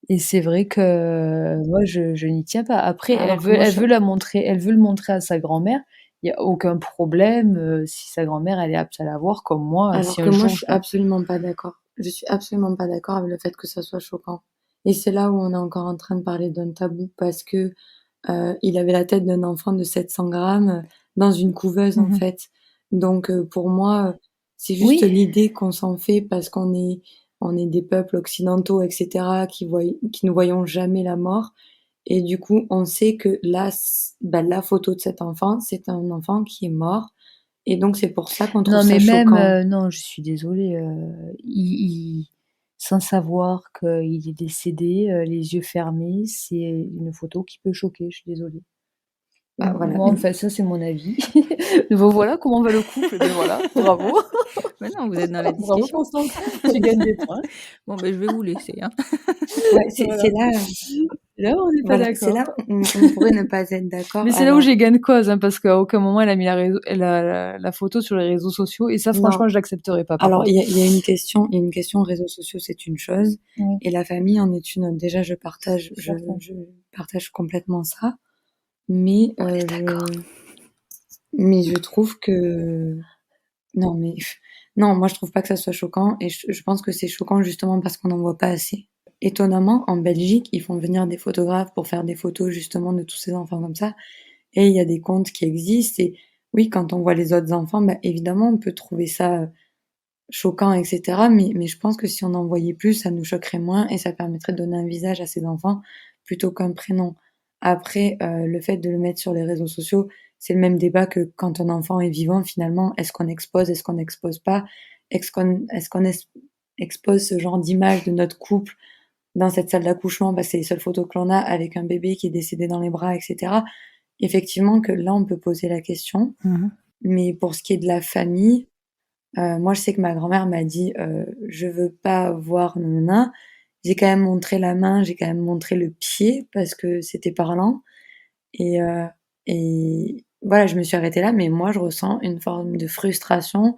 et c'est vrai que moi je n'y tiens pas. Après elle alors que veut moi elle je veut la montrer elle veut le montrer à sa grand-mère, il y a aucun problème, si sa grand-mère elle est apte à la voir comme moi, alors si que un moi je jour suis absolument pas d'accord. Je suis absolument pas d'accord avec le fait que ça soit choquant et c'est là où on est encore en train de parler d'un tabou parce que, il avait la tête d'un enfant de 700 grammes, dans une couveuse, en Mmh. fait. Donc pour moi, c'est juste oui. l'idée qu'on s'en fait parce qu'on est des peuples occidentaux et cetera qui ne voyons jamais la mort et du coup, on sait que bah, la photo de cet enfant, c'est un enfant qui est mort et donc c'est pour ça qu'on trouve Non, ça mais même, choquant. non, je suis désolée, sans savoir qu'il est décédé, les yeux fermés, c'est une photo qui peut choquer, je suis désolée. Bah, voilà. Moi, enfin, ça, c'est mon avis. Voilà comment va le couple, beh, voilà, bravo. Bah, non, vous êtes dans la Bravo discussion. Constance, tu gagnes des points. Bon, ben je vais vous laisser, hein. Ouais, c'est Voilà. c'est là, Là, on n'est pas voilà, c'est d'accord. là où on pourrait ne pas être d'accord. Mais c'est là où Alors j'ai gain de cause, hein, parce qu'à aucun moment elle a mis la photo sur les réseaux sociaux, et ça, non, franchement, je l'accepterai pas, par alors contre. il y a une question réseaux sociaux, c'est une chose Oui, et la famille en est une autre. Déjà, je partage c'est je certain. je partage complètement ça, mais On est d'accord. je trouve que Non, mais non, moi je trouve pas que ça soit choquant et je pense que c'est choquant justement parce qu'on n'en voit pas assez. Étonnamment, en Belgique, ils font venir des photographes pour faire des photos justement de tous ces enfants comme ça et il y a des comptes qui existent et oui, quand on voit les autres enfants, bah, évidemment, on peut trouver ça choquant, et cetera, mais je pense que si on en voyait plus, ça nous choquerait moins et ça permettrait de donner un visage à ces enfants plutôt qu'un prénom. Après, le fait de le mettre sur les réseaux sociaux, c'est le même débat que quand un enfant est vivant finalement. Est-ce qu'on expose, est-ce qu'on n'expose pas? Est-ce qu'on expose ce genre d'image de notre couple dans cette salle d'accouchement? Bah, c'est les seules photos que l'on a avec un bébé qui est décédé dans les bras, et cetera. Effectivement que là, on peut poser la question. Mais pour ce qui est de la famille, moi, je sais que ma grand-mère m'a dit, je veux pas voir nanana. J'ai quand même montré la main, j'ai quand même montré le pied parce que c'était parlant et voilà, je me suis arrêtée là, mais moi, je ressens une forme de frustration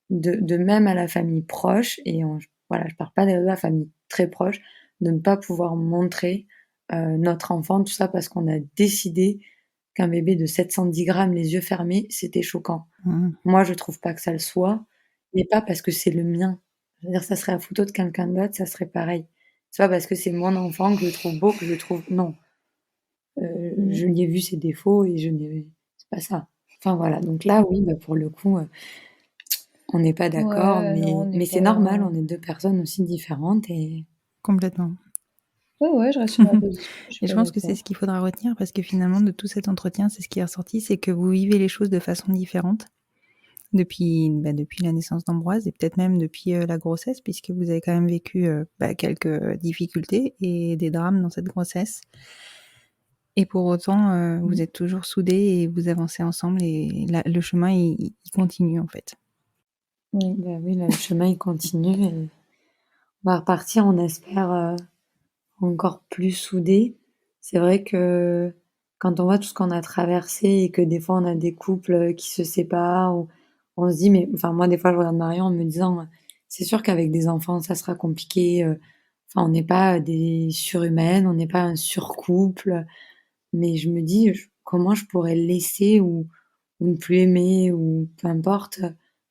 de même à la famille proche et voilà, je parle pas de la famille très proche, de ne pas pouvoir montrer, notre enfant, tout ça parce qu'on a décidé qu'un bébé de 710 grammes, les yeux fermés, c'était choquant. Moi, je trouve pas que ça le soit, mais pas parce que c'est le mien. Je veux dire, ça serait la photo de quelqu'un d'autre, ça serait pareil. C'est pas parce que c'est mon enfant que je le trouve beau, que je le trouve... Non. Je lui ai vu ses défauts et c'est pas ça. Enfin voilà, donc là, oui, bah, pour le coup, on n'est pas d'accord, Ouais, non, on n'est mais c'est pas... normal, on est 2 personnes aussi différentes et Complètement. Ouais, je reste sur ma position. Et je pense que c'est ce qu'il faudra retenir parce que finalement, de tout cet entretien, c'est ce qui est ressorti, c'est que vous vivez les choses de façon différente depuis la naissance d'Ambroise et peut-être même depuis la grossesse, puisque vous avez quand même vécu quelques difficultés et des drames dans cette grossesse. Et pour autant, vous êtes toujours soudés et vous avancez ensemble et le chemin, il continue en fait. oui, bah oui, là, le chemin, il continue et on va repartir, on espère, encore plus soudés. C'est vrai que quand on voit tout ce qu'on a traversé et que des fois on a des couples qui se séparent, ou on se dit, mais enfin moi des fois je regarde Marion en me disant, c'est sûr qu'avec des enfants ça sera compliqué. Enfin on n'est pas des surhumaines, on n'est pas un surcouple, mais je me dis comment je pourrais laisser ou ne plus aimer ou peu importe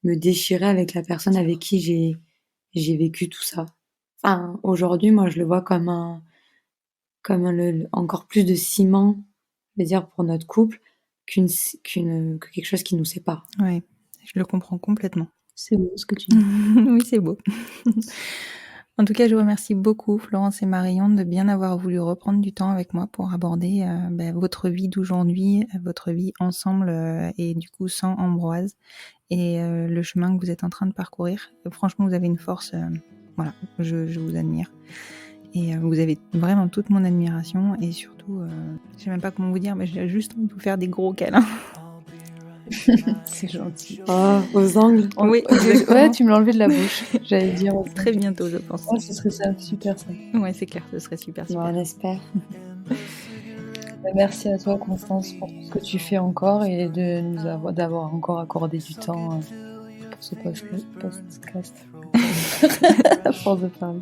me déchirer avec la personne avec qui j'ai vécu tout ça. Enfin aujourd'hui moi je le vois comme encore plus de ciment, je veux dire, pour notre couple, que quelque chose qui nous sépare. Ouais, je le comprends complètement. C'est beau ce que tu dis. Oui, c'est beau. En tout cas, je vous remercie beaucoup, Florence et Marion, de bien avoir voulu reprendre du temps avec moi pour aborder votre vie d'aujourd'hui, votre vie ensemble et du coup sans Ambroise et le chemin que vous êtes en train de parcourir. Franchement, vous avez une force, voilà, je vous admire. Et vous avez vraiment toute mon admiration et surtout, je sais même pas comment vous dire, mais j'ai juste envie de vous faire des gros câlins. C'est gentil. Oh, aux angles. Oui, Ouais, tu me l'as enlevé de la bouche. J'allais dire. Très bientôt, je pense. Oh, ce serait ça, super ça. Ouais, c'est clair, ce serait super. Bon, on espère. Merci à toi, Constance, pour tout ce que tu fais encore et d'avoir encore accordé du temps pour ce podcast. À force de parler.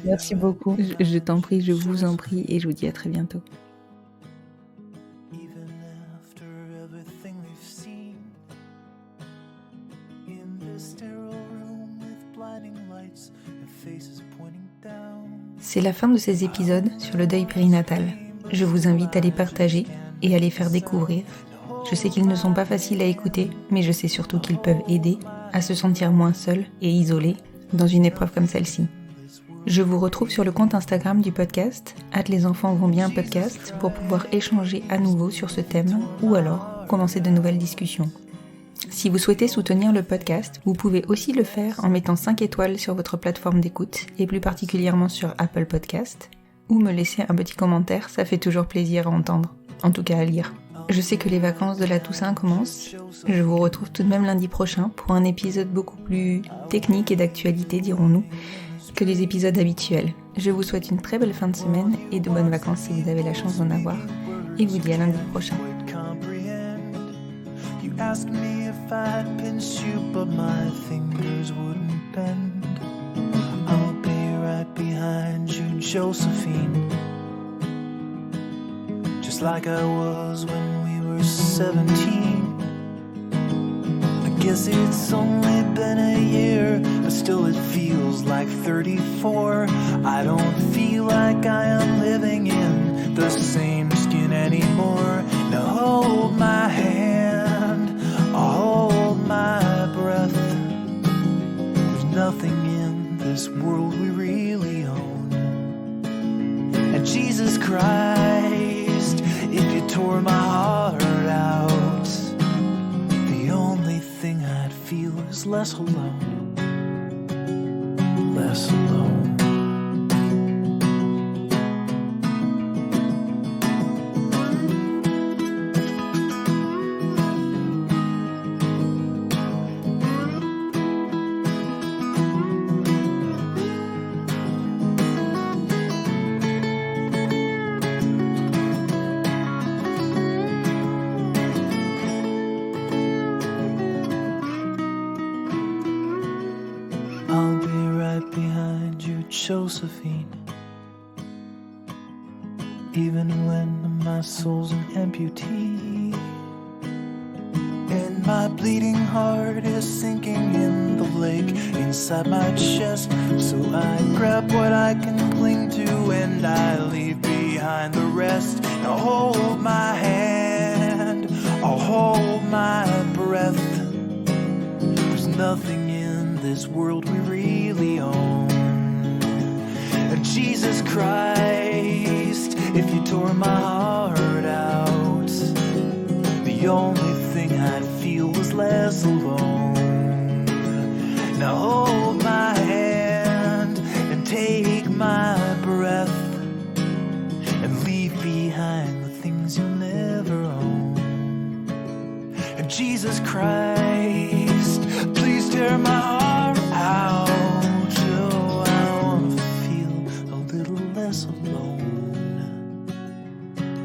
Merci beaucoup. Je t'en prie, je vous en prie et je vous dis à très bientôt. C'est la fin de ces épisodes sur le deuil périnatal. Je vous invite à les partager et à les faire découvrir. Je sais qu'ils ne sont pas faciles à écouter, mais je sais surtout qu'ils peuvent aider à se sentir moins seul et isolé dans une épreuve comme celle-ci. Je vous retrouve sur le compte Instagram du podcast, @lesenfantsvontbien podcast, pour pouvoir échanger à nouveau sur ce thème ou alors commencer de nouvelles discussions. Si vous souhaitez soutenir le podcast, vous pouvez aussi le faire en mettant 5 étoiles sur votre plateforme d'écoute et plus particulièrement sur Apple Podcast, ou me laisser un petit commentaire, ça fait toujours plaisir à entendre, en tout cas à lire. Je sais que les vacances de la Toussaint commencent, je vous retrouve tout de même lundi prochain pour un épisode beaucoup plus technique et d'actualité, dirons-nous, que les épisodes habituels. Je vous souhaite une très belle fin de semaine et de bonnes vacances si vous avez la chance d'en avoir, et vous dis à lundi prochain. Asked me if I'd pinch you, but my fingers wouldn't bend. I'll be right behind you, Josephine, just like I was when we were 17. guess it's only been a year, but still it feels like 34. I don't feel like I am living in the same skin anymore. Now hold my hand, I'll hold my breath. There's nothing in this world we really own. And Jesus Christ, if you tore my heart out, the only thing I'd feel is less alone. Less alone. I'll be right behind you, Josephine. Even when my soul's an amputee, and my bleeding heart is sinking in the lake inside my chest. So I grab what I can cling to and I leave behind the rest. Now hold my hand, I'll hold my breath. There's nothing in this world we really own. And Jesus Christ, if you tore my heart out, the only thing I'd feel was less alone. Now hold my hand and take my breath, and leave behind the things you'll never own. And Jesus Christ, please tear my heart out. Oh, I wanna feel a little less alone.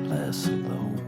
Less alone.